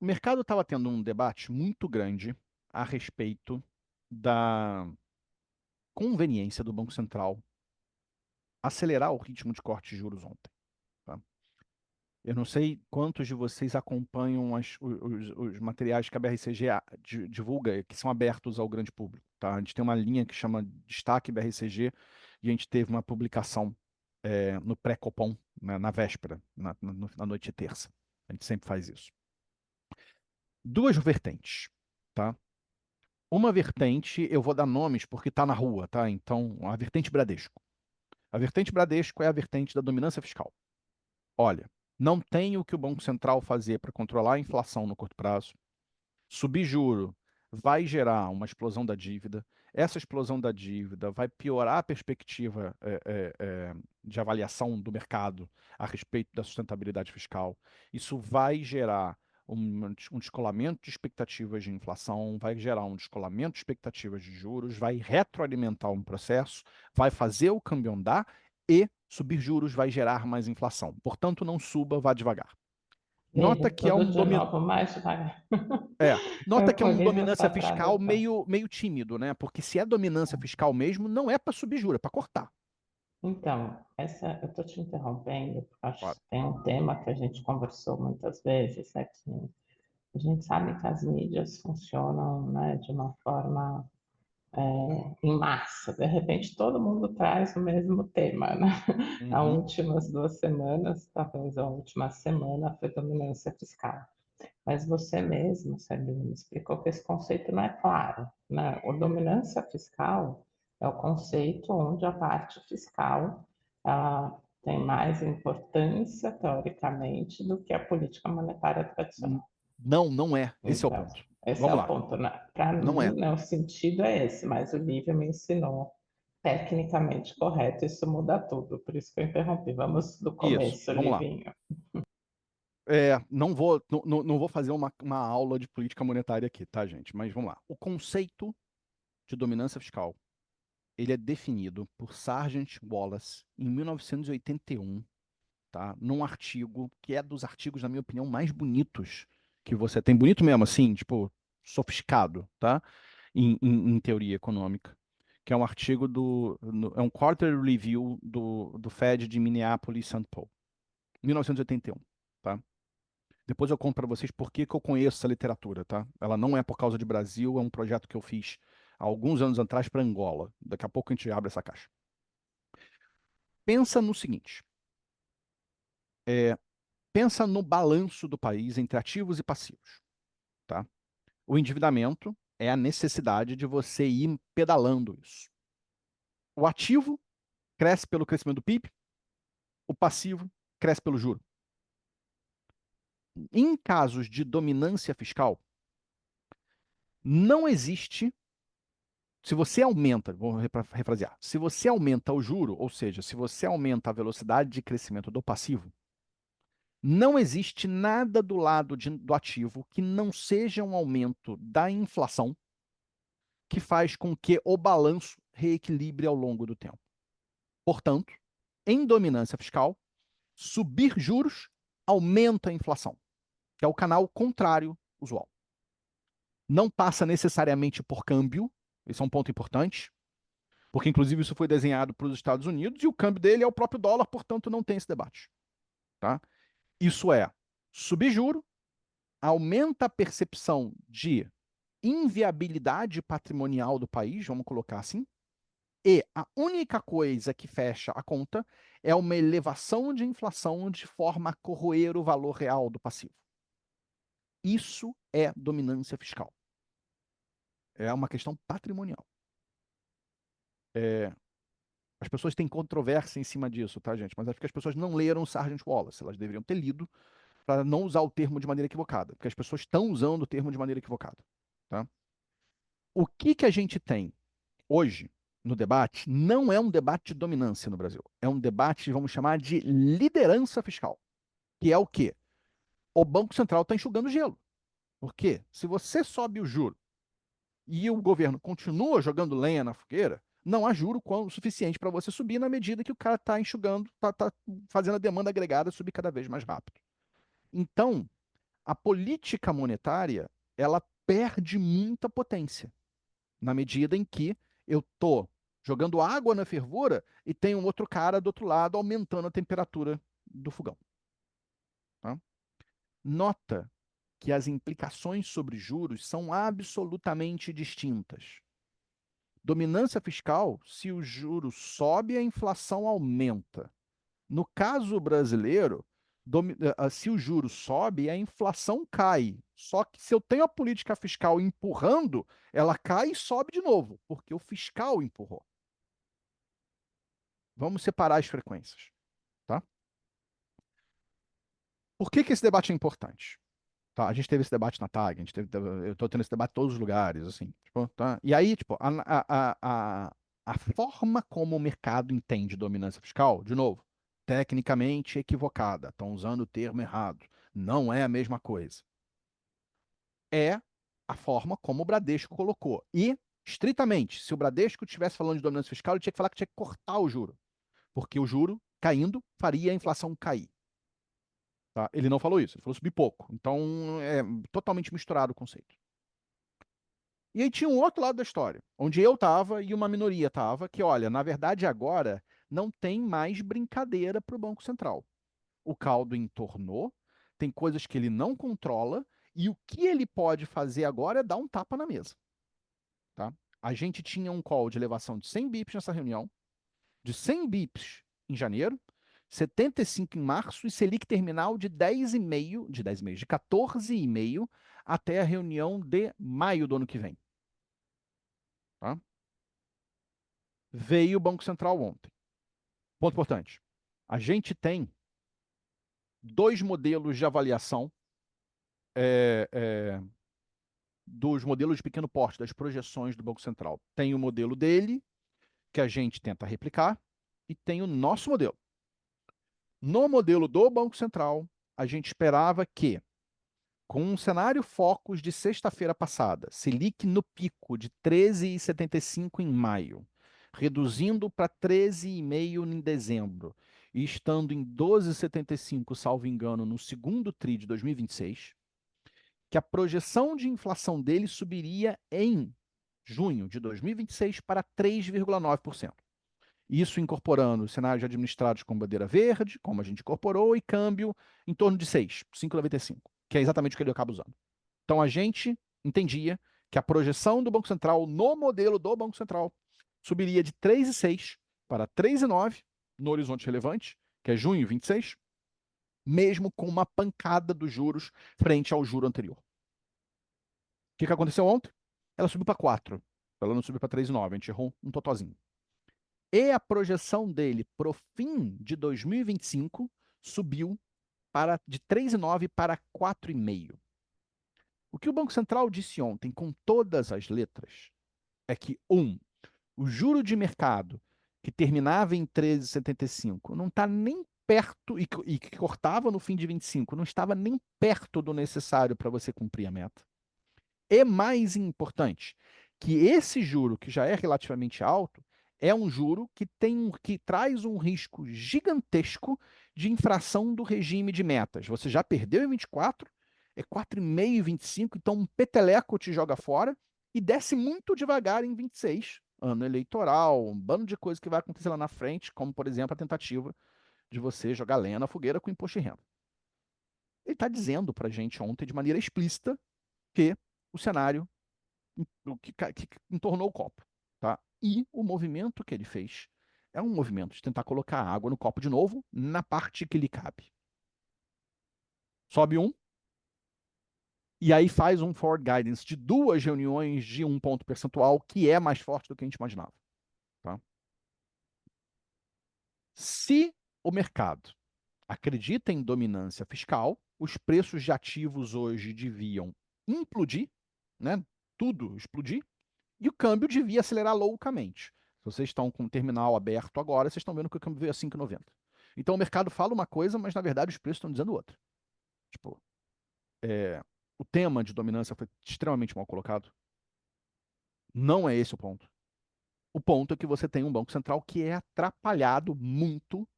O mercado estava tendo um debate muito grande a respeito da conveniência do Banco Central acelerar o ritmo de corte de juros ontem. Tá? Eu não sei quantos de vocês acompanham os materiais que a BRCG divulga, que são abertos ao grande público. Tá? A gente tem uma linha que chama Destaque BRCG e a gente teve uma publicação no pré-Copom, né, na véspera, na noite de terça. A gente sempre faz isso. Duas vertentes, tá? Uma vertente, eu vou dar nomes porque está na rua, tá? Então, a vertente Bradesco. A vertente Bradesco é a vertente da dominância fiscal. Olha, não tem o que o Banco Central fazer para controlar a inflação no curto prazo. Subir juro vai gerar uma explosão da dívida. Essa explosão da dívida vai piorar a perspectiva de avaliação do mercado a respeito da sustentabilidade fiscal. Isso vai gerar um descolamento de expectativas de inflação, vai gerar um descolamento de expectativas de juros, vai retroalimentar um processo, vai fazer o câmbio andar e subir juros vai gerar mais inflação. Portanto, não suba, vá devagar. Nota que é um Nota que é um dominância fiscal meio tímido, né? Porque se é dominância fiscal mesmo, não é para subir juros, é para cortar. Então, eu estou te interrompendo, porque acho que tem um tema que a gente conversou muitas vezes, né, que a gente sabe que as mídias funcionam, né, de uma forma em massa. De repente, todo mundo traz o mesmo tema, né? As últimas 2 semanas, talvez a última semana, foi dominância fiscal. Mas você mesmo, Sabine, explicou que esse conceito não é claro, né? O dominância fiscal é o conceito onde a parte fiscal tem mais importância, teoricamente, do que a política monetária tradicional. Não é. Esse então, é o ponto. Esse Vamos é lá. o ponto, né? Para mim, né, o sentido é esse, mas o Lívia me ensinou tecnicamente correto, isso muda tudo, por isso que eu interrompi. Vamos do começo, vamos Livinho. Lá. Não vou fazer uma aula de política monetária aqui, tá, gente? Mas vamos lá. O conceito de dominância fiscal, ele é definido por Sargent Wallace em 1981, tá? Num artigo que é dos artigos, na minha opinião, mais bonitos que você tem. Bonito mesmo, assim, tipo, sofisticado, tá? Em teoria econômica. Que é um artigo é um quarterly review do Fed de Minneapolis, St. Paul, 1981, tá? Depois eu conto para vocês por que eu conheço essa literatura, tá? Ela não é por causa de Brasil, é um projeto que eu fiz há alguns anos atrás, para Angola. Daqui a pouco a gente abre essa caixa. Pensa no seguinte. Pensa no balanço do país entre ativos e passivos. Tá? O endividamento é a necessidade de você ir pedalando isso. O ativo cresce pelo crescimento do PIB, o passivo cresce pelo juro. Em casos de dominância fiscal, não existe. Se você aumenta, vou refrasear, se você aumenta o juro, ou seja, se você aumenta a velocidade de crescimento do passivo, não existe nada do lado do ativo que não seja um aumento da inflação que faz com que o balanço reequilibre ao longo do tempo. Portanto, em dominância fiscal, subir juros aumenta a inflação, que é o canal contrário usual. Não passa necessariamente por câmbio, esse é um ponto importante, porque inclusive isso foi desenhado para os Estados Unidos e o câmbio dele é o próprio dólar, portanto não tem esse debate. Tá? Isso é, subir juro aumenta a percepção de inviabilidade patrimonial do país, vamos colocar assim, e a única coisa que fecha a conta é uma elevação de inflação de forma a corroer o valor real do passivo. Isso é dominância fiscal. É uma questão patrimonial. As pessoas têm controvérsia em cima disso, tá, gente? Mas é porque as pessoas não leram Sargent Wallace. Elas deveriam ter lido para não usar o termo de maneira equivocada, porque as pessoas estão usando o termo de maneira equivocada. Tá? O que a gente tem hoje no debate não é um debate de dominância no Brasil. É um debate, vamos chamar, de liderança fiscal. Que é o quê? O Banco Central está enxugando gelo. Por quê? Se você sobe o juro e o governo continua jogando lenha na fogueira, não há juro suficiente para você subir na medida que o cara está enxugando, está fazendo a demanda agregada subir cada vez mais rápido. Então, a política monetária, ela perde muita potência na medida em que eu estou jogando água na fervura e tem um outro cara do outro lado aumentando a temperatura do fogão. Tá? Nota que as implicações sobre juros são absolutamente distintas. Dominância fiscal, se o juro sobe, a inflação aumenta. No caso brasileiro, se o juro sobe, a inflação cai. Só que se eu tenho a política fiscal empurrando, ela cai e sobe de novo, porque o fiscal empurrou. Vamos separar as frequências. Tá? Por que esse debate é importante? Tá, a gente teve esse debate na TAG, eu estou tendo esse debate em todos os lugares, assim. Tipo, tá? E aí, tipo, a forma como o mercado entende dominância fiscal, de novo, tecnicamente equivocada, estão usando o termo errado, não é a mesma coisa. É a forma como o Bradesco colocou. E, estritamente, se o Bradesco estivesse falando de dominância fiscal, ele tinha que falar que tinha que cortar o juro, porque o juro, caindo, faria a inflação cair. Tá? Ele não falou isso, ele falou subir pouco. Então, é totalmente misturado o conceito. E aí tinha um outro lado da história, onde eu estava e uma minoria estava, que, olha, na verdade agora não tem mais brincadeira para o Banco Central. O caldo entornou, tem coisas que ele não controla, e o que ele pode fazer agora é dar um tapa na mesa. Tá? A gente tinha um call de elevação de 100 bips nessa reunião, de 100 bips em janeiro, 75 em março e Selic terminal de 10,5, de 14,5 até a reunião de maio do ano que vem. Tá? Veio o Banco Central ontem. Ponto importante. A gente tem dois modelos de avaliação dos modelos de pequeno porte, das projeções do Banco Central. Tem o modelo dele, que a gente tenta replicar, e tem o nosso modelo. No modelo do Banco Central, a gente esperava que, com um cenário Focus de sexta-feira passada, Selic no pico de 13,75 em maio, reduzindo para 13,5 em dezembro, e estando em 12,75, salvo engano, no segundo TRI de 2026, que a projeção de inflação dele subiria em junho de 2026 para 3,9%. Isso incorporando cenários administrados com bandeira verde, como a gente incorporou, e câmbio em torno de 6, 5,95, que é exatamente o que ele acaba usando. Então a gente entendia que a projeção do Banco Central no modelo do Banco Central subiria de 3,6 para 3,9 no horizonte relevante, que é junho 26, mesmo com uma pancada dos juros frente ao juro anterior. O que aconteceu ontem? Ela subiu para 4. Ela não subiu para 3,9. A gente errou um totozinho. E a projeção dele para o fim de 2025 subiu de 3,9 para 4,5. O que o Banco Central disse ontem, com todas as letras, é que, o juro de mercado, que terminava em 13,75, não está nem perto, e que cortava no fim de 25, não estava nem perto do necessário para você cumprir a meta. E mais importante, que esse juro, que já é relativamente alto, é um juro que traz um risco gigantesco de infração do regime de metas. Você já perdeu em 24, é 4,5 em 25, então um peteleco te joga fora e desce muito devagar em 26, ano eleitoral, um bando de coisas que vai acontecer lá na frente, como, por exemplo, a tentativa de você jogar lenha na fogueira com imposto de renda. Ele está dizendo para a gente ontem, de maneira explícita, que o cenário que entornou o copo, tá? E o movimento que ele fez é um movimento de tentar colocar água no copo de novo, na parte que lhe cabe. Sobe e aí faz um forward guidance de 2 reuniões de 1 ponto percentual, que é mais forte do que a gente imaginava, tá? Se o mercado acredita em dominância fiscal, os preços de ativos hoje deviam implodir, né? Tudo explodir, e o câmbio devia acelerar loucamente. Se vocês estão com o terminal aberto agora, vocês estão vendo que o câmbio veio a 5,90. Então o mercado fala uma coisa, mas na verdade os preços estão dizendo outra. Tipo, o tema de dominância foi extremamente mal colocado. Não é esse o ponto. O ponto é que você tem um Banco Central que é atrapalhado muito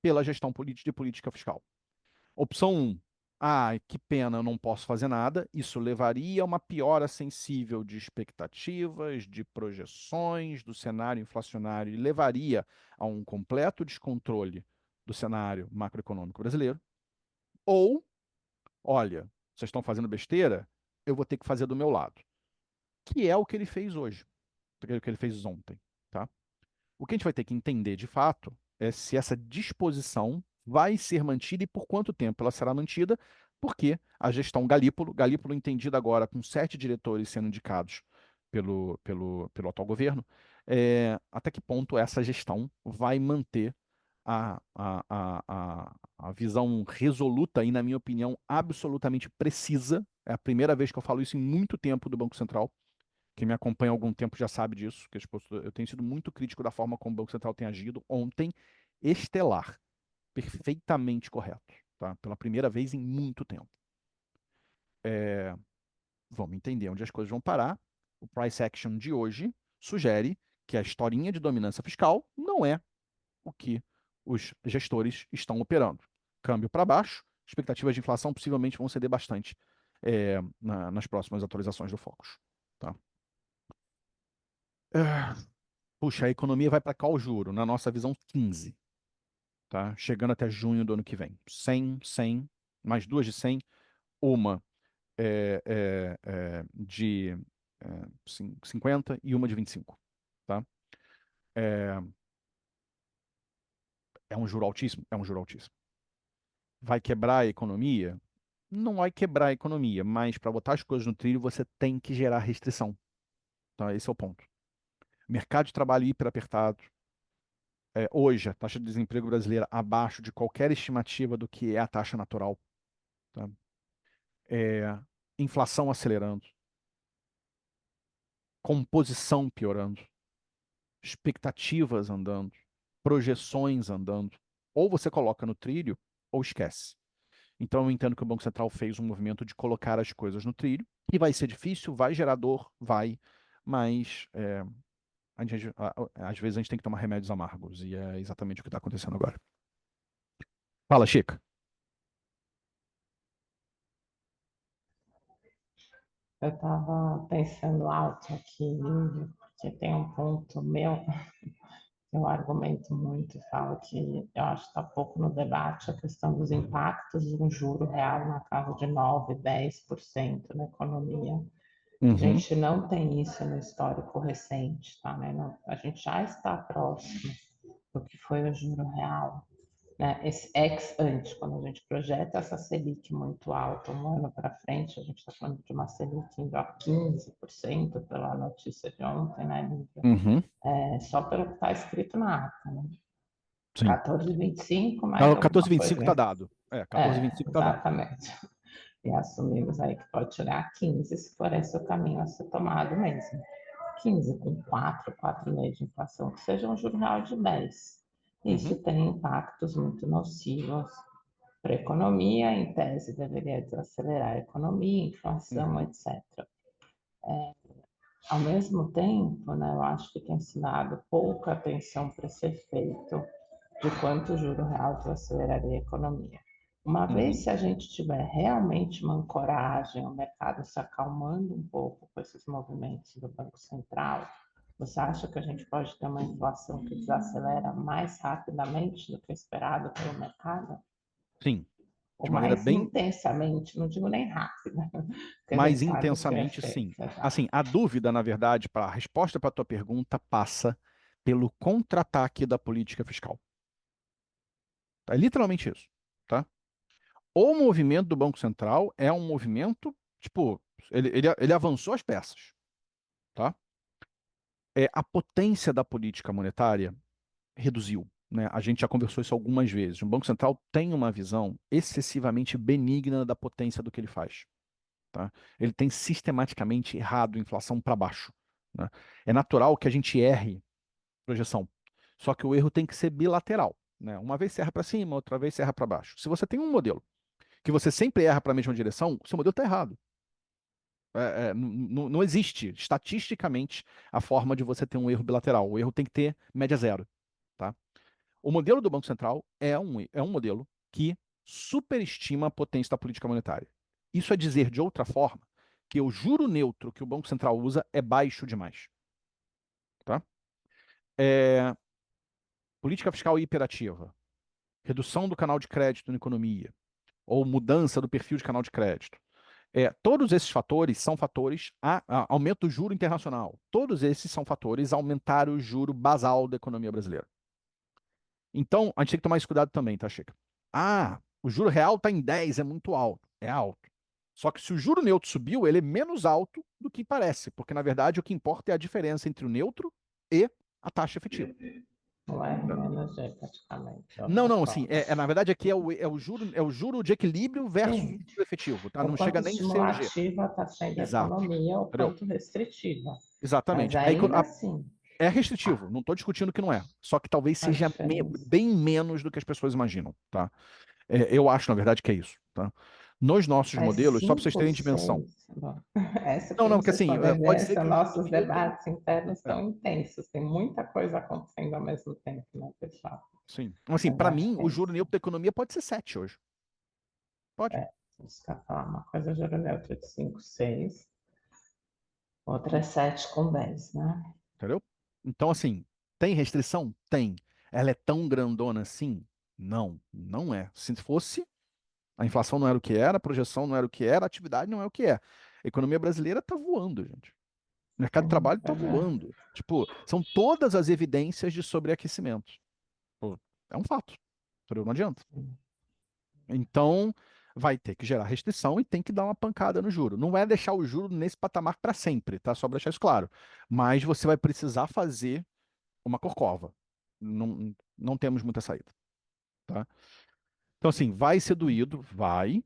pela gestão de política fiscal. Opção 1. Que pena, eu não posso fazer nada. Isso levaria a uma piora sensível de expectativas, de projeções do cenário inflacionário e levaria a um completo descontrole do cenário macroeconômico brasileiro. Ou, olha, vocês estão fazendo besteira, eu vou ter que fazer do meu lado. Que é o que ele fez hoje, o que ele fez ontem, tá? O que a gente vai ter que entender de fato é se essa disposição vai ser mantida e por quanto tempo ela será mantida, porque a gestão Galípolo entendida agora com 7 diretores sendo indicados pelo atual governo, até que ponto essa gestão vai manter a visão resoluta e, na minha opinião, absolutamente precisa. É a primeira vez que eu falo isso em muito tempo do Banco Central. Quem me acompanha há algum tempo já sabe disso, que eu tenho sido muito crítico da forma como o Banco Central tem agido. Ontem, estelar, perfeitamente correto, tá? Pela primeira vez em muito tempo. Vamos entender onde as coisas vão parar. O price action de hoje sugere que a historinha de dominância fiscal não é o que os gestores estão operando. Câmbio para baixo, expectativas de inflação possivelmente vão ceder bastante nas próximas atualizações do Focus, tá? Puxa, a economia vai para qual juro? Na nossa visão, 15. Tá? Chegando até junho do ano que vem. 100, mais 2 de 100, uma de 50 e uma de 25. Tá? É um juro altíssimo? É um juro altíssimo. Vai quebrar a economia? Não vai quebrar a economia, mas para botar as coisas no trilho, você tem que gerar restrição. Tá? Esse é o ponto. Mercado de trabalho hiper apertado. Hoje, a taxa de desemprego brasileira abaixo de qualquer estimativa do que é a taxa natural. Tá? Inflação acelerando. Composição piorando. Expectativas andando. Projeções andando. Ou você coloca no trilho, ou esquece. Então, eu entendo que o Banco Central fez um movimento de colocar as coisas no trilho, e vai ser difícil, vai gerar dor, vai, mas às vezes a gente tem que tomar remédios amargos, e é exatamente o que está acontecendo agora. Fala, Chica. Eu estava pensando alto aqui, Lívia, porque tem um ponto meu, eu argumento muito, falo que eu acho que está pouco no debate a questão dos impactos de um juro real na casa de 9, 10% na economia. A Uhum. gente não tem isso no histórico recente, tá, né? A gente já está próximo do que foi o juro real, né? Esse ex ante, quando a gente projeta essa Selic muito alta um ano para frente, a gente está falando de uma Selic indo a 15% pela notícia de ontem, né, Lívia? Uhum. Só pelo que está escrito na ata, né? Sim. 14,25, mais Não, alguma 14,25 está coisa. dado. 14,25 está dado. Exatamente. E assumimos aí que pode chegar a 15 se for esse o caminho a ser tomado mesmo. 15 com 4,5 de inflação, que seja um juro real de 10. Isso tem impactos muito nocivos para a economia, em tese deveria desacelerar a economia, inflação, etc. Ao mesmo tempo, né, eu acho que tem se dado pouca atenção para esse efeito de quanto o juro real desaceleraria a economia. Uma vez se a gente tiver realmente uma ancoragem, o mercado se acalmando um pouco com esses movimentos do Banco Central, você acha que a gente pode ter uma inflação que desacelera mais rapidamente do que esperado pelo mercado? Sim. Ou De maneira mais bem intensamente, não digo nem rápida, porque a mais gente sabe que é intensamente, sim. feito. Assim, a dúvida, na verdade, para a resposta para a tua pergunta passa pelo contra-ataque da política fiscal. É literalmente isso, tá? O movimento do Banco Central é um movimento, tipo, ele avançou as peças, tá? A potência da política monetária reduziu, né? A gente já conversou isso algumas vezes. O Banco Central tem uma visão excessivamente benigna da potência do que ele faz, tá? Ele tem sistematicamente errado a inflação para baixo, né? É natural que a gente erre projeção, só que o erro tem que ser bilateral, né? Uma vez você erra para cima, outra vez você erra para baixo. Se você tem um modelo que você sempre erra para a mesma direção, o seu modelo está errado. Não existe estatisticamente a forma de você ter um erro bilateral. O erro tem que ter média zero, tá? O modelo do Banco Central é um modelo que superestima a potência da política monetária. Isso é dizer de outra forma que o juro neutro que o Banco Central usa é baixo demais, tá? Política fiscal hiperativa, redução do canal de crédito na economia, ou mudança do perfil de canal de crédito. Todos esses fatores são fatores aumento do juro internacional. Todos esses são fatores a aumentar o juro basal da economia brasileira. Então, a gente tem que tomar esse cuidado também, tá, Chica? O juro real está em 10, é muito alto. É alto. Só que se o juro neutro subiu, ele é menos alto do que parece, porque na verdade o que importa é a diferença entre o neutro e a taxa efetiva. Não é menos G, praticamente. Não, assim, na verdade aqui é o juro de equilíbrio versus o Sim. juro efetivo, tá? O Não quanto chega nem a ser o G. estimulativa está sendo a Exato. economia, o Entendeu? quanto restritiva. Exatamente. Mas ainda assim, É restritivo, não estou discutindo que não é. Só que talvez a seja diferença. bem menos do que as pessoas imaginam, tá? Eu acho, na verdade, que é isso, tá? Nos nossos Mas modelos, só para vocês 5, terem dimensão. 6, bom, essa Não, como porque vocês assim, podem pode ver, ser são que o nossos juro neutro. debates internos É, tão intensos, tem muita coisa acontecendo ao mesmo tempo, né, pessoal? sim. Então, assim, Mas para acho mim, que é o isso. juro neutro da economia pode ser 7 hoje. Pode, Isso que eu ia falar, uma coisa é juro neutro de 5, 6, outra é 7 com 10, né? entendeu? Então, assim, tem restrição? Tem. Ela é tão grandona assim? Não, não é. Se fosse, a inflação não era o que era, a projeção não era o que era, a atividade não é o que é. A economia brasileira está voando, gente. O mercado de trabalho está Pois é. voando. Tipo, são todas as evidências de sobreaquecimento. Pô, é um fato. Entendeu? Não adianta. Então, vai ter que gerar restrição e tem que dar uma pancada no juro. Não é deixar o juro nesse patamar para sempre, tá? Só para deixar isso claro. Mas você vai precisar fazer uma corcova. Não, não temos muita saída, tá? Então, assim, vai ser doído, vai.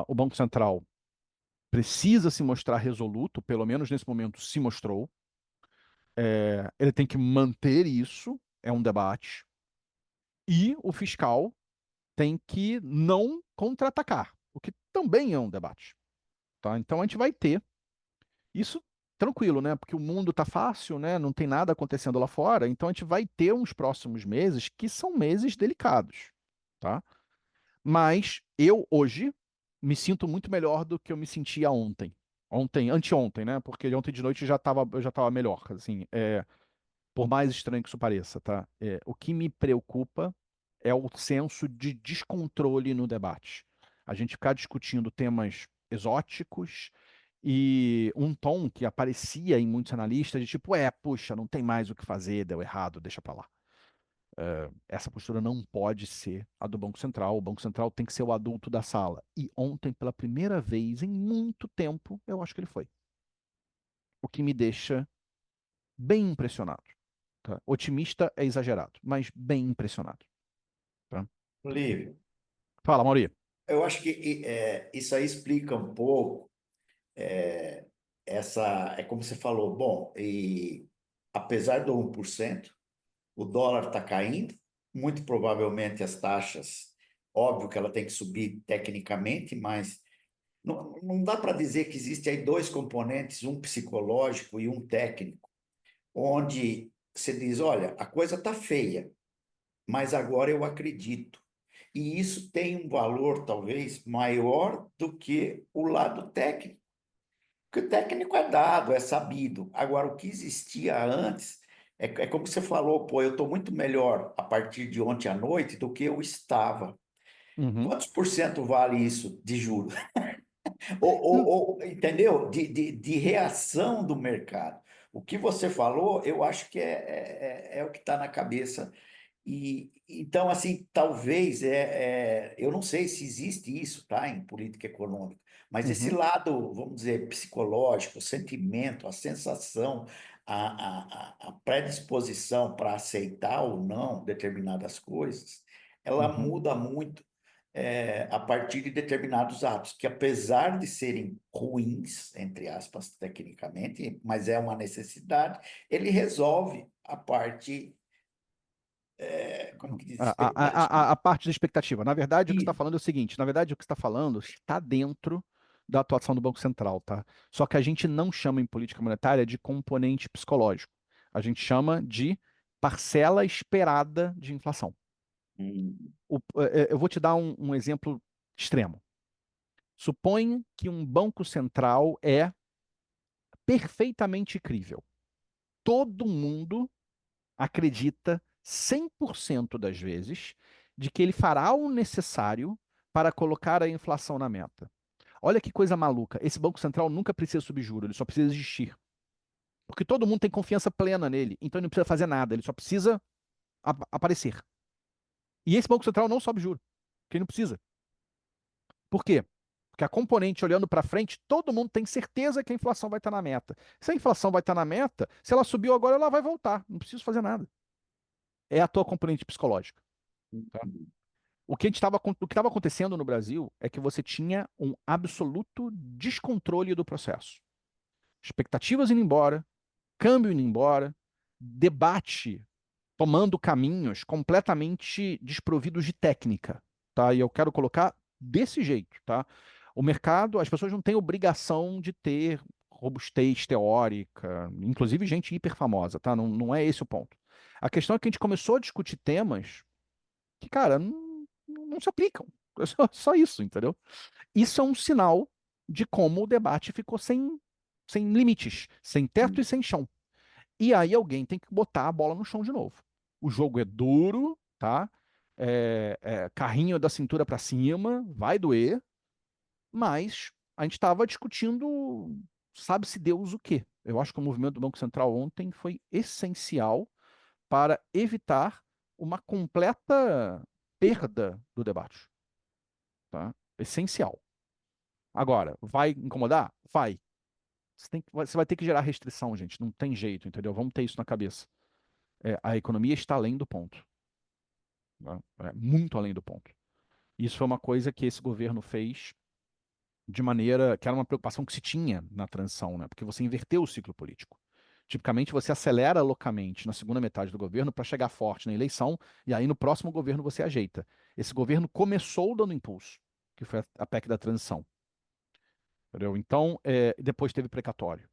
O Banco Central precisa se mostrar resoluto, pelo menos nesse momento se mostrou. Ele tem que manter isso, é um debate. E o fiscal tem que não contra-atacar, o que também é um debate, tá? Então a gente vai ter isso tranquilo, né? Porque o mundo tá fácil, né? Não tem nada acontecendo lá fora, então a gente vai ter uns próximos meses que são meses delicados, tá? Mas eu hoje me sinto muito melhor do que eu me sentia ontem. Anteontem, né? Porque ontem de noite eu já tava melhor, assim, por mais estranho que isso pareça, tá? O que me preocupa é o senso de descontrole no debate. A gente ficar discutindo temas exóticos, E um tom que aparecia em muitos analistas de tipo, puxa, não tem mais o que fazer, deu errado, deixa pra lá. Essa postura não pode ser a do Banco Central. O Banco Central tem que ser o adulto da sala. E ontem, pela primeira vez em muito tempo, eu acho que ele foi. O que me deixa bem impressionado. Tá? Otimista é exagerado, mas bem impressionado. Tá? Olívio, Fala, Mauri. eu acho que isso aí explica um pouco como você falou, bom, e apesar do 1%, o dólar está caindo, muito provavelmente as taxas, óbvio que ela tem que subir tecnicamente, mas não dá para dizer que existe aí dois componentes, um psicológico e um técnico, onde você diz, olha, a coisa está feia, mas agora eu acredito. E isso tem um valor, talvez, maior do que o lado técnico. Porque o técnico é dado, é sabido. Agora, o que existia antes, é como você falou, pô, eu estou muito melhor a partir de ontem à noite do que eu estava. Uhum. Quantos por cento vale isso de juros? Hum. Entendeu? De reação do mercado. O que você falou, eu acho que é o que está na cabeça. E então, assim, talvez eu não sei se existe isso, tá, em política econômica, mas esse Uhum. lado, vamos dizer, psicológico, o sentimento, a sensação, a predisposição para aceitar ou não determinadas coisas, ela Uhum. muda muito a partir de determinados atos, que apesar de serem ruins, entre aspas, tecnicamente, mas é uma necessidade, ele resolve a parte, como que diz, A expectativa. parte da expectativa. Na verdade, o que você está E, falando é o seguinte: na verdade, o que você está falando está dentro da atuação do Banco Central, tá? Só que a gente não chama em política monetária de componente psicológico. A gente chama de parcela esperada de inflação. hum, Eu vou te dar um exemplo extremo. Suponha que um banco central é perfeitamente crível. Todo mundo acredita 100% das vezes de que ele fará o necessário para colocar a inflação na meta. Olha que coisa maluca. Esse Banco Central nunca precisa subir juros, ele só precisa existir. Porque todo mundo tem confiança plena nele, então ele não precisa fazer nada, ele só precisa aparecer. E esse Banco Central não sobe juros, porque ele não precisa. Por quê? Porque a componente olhando para frente, todo mundo tem certeza que a inflação vai estar na meta. Se a inflação vai estar na meta, se ela subiu agora, ela vai voltar. Não preciso fazer nada. É a tua componente psicológica. Tá? O que estava acontecendo no Brasil é que você tinha um absoluto descontrole do processo. Expectativas indo embora, câmbio indo embora, debate tomando caminhos completamente desprovidos de técnica, tá? E eu quero colocar desse jeito, tá? O mercado, as pessoas não têm obrigação de ter robustez teórica, inclusive gente hiper famosa, tá? Não, não é esse o ponto. A questão é que a gente começou a discutir temas que, cara, não se aplicam. É só isso, entendeu? Isso é um sinal de como o debate ficou sem limites, sem teto e sem chão. E aí alguém tem que botar a bola no chão de novo. O jogo é duro, tá? Carrinho da cintura para cima, vai doer, mas a gente estava discutindo, sabe-se Deus o quê. Eu acho que o movimento do Banco Central ontem foi essencial para evitar uma completa perda do debate, tá? Essencial. Agora, vai incomodar? Vai. Você vai ter que gerar restrição, gente. Não tem jeito, entendeu? Vamos ter isso na cabeça. A economia está além do ponto. Né? Muito além do ponto. Isso foi uma coisa que esse governo fez de maneira que era uma preocupação que se tinha na transição, né? Porque você inverteu o ciclo político. Tipicamente, você acelera loucamente na segunda metade do governo para chegar forte na eleição, e aí no próximo governo você ajeita. Esse governo começou dando impulso, que foi a PEC da transição. Entendeu? Então, depois teve precatório.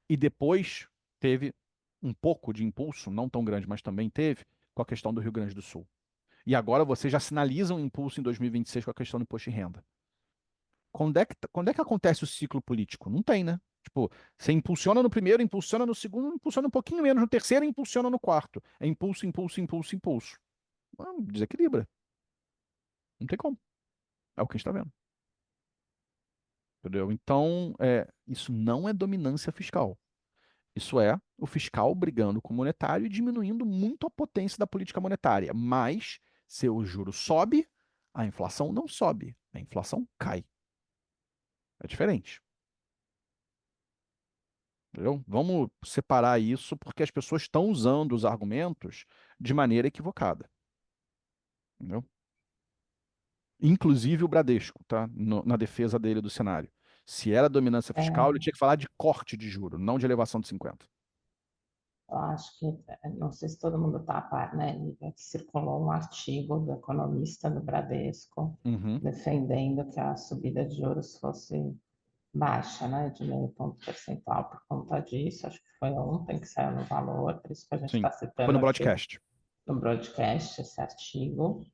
E depois teve um pouco de impulso, não tão grande, mas também teve, com a questão do Rio Grande do Sul. E agora você já sinaliza um impulso em 2026 com a questão do imposto de renda. Quando é que acontece o ciclo político? Não tem, né? Tipo, você impulsiona no primeiro, impulsiona no segundo, impulsiona um pouquinho menos no terceiro e impulsiona no quarto. É impulso, impulso, impulso, impulso. Desequilibra. Não tem como. É o que a gente está vendo. entendeu? Então, isso não é dominância fiscal. Isso é o fiscal brigando com o monetário e diminuindo muito a potência da política monetária. Mas, se o juro sobe, a inflação não sobe, a inflação cai. É diferente. Entendeu? Vamos separar isso porque as pessoas estão usando os argumentos de maneira equivocada. Entendeu? Inclusive o Bradesco, tá? Na defesa dele do cenário. Se era dominância fiscal, ele É, tinha que falar de corte de juro, não de elevação de 50. eu acho que, não sei se todo mundo está a par, né, Lívia, que circulou um artigo do economista do Bradesco Uhum, defendendo que a subida de juros fosse baixa, né, de meio ponto percentual por conta disso. Acho que foi ontem que saiu no Valor, por isso que a gente sim. está Foi no citando aqui broadcast. no broadcast esse artigo.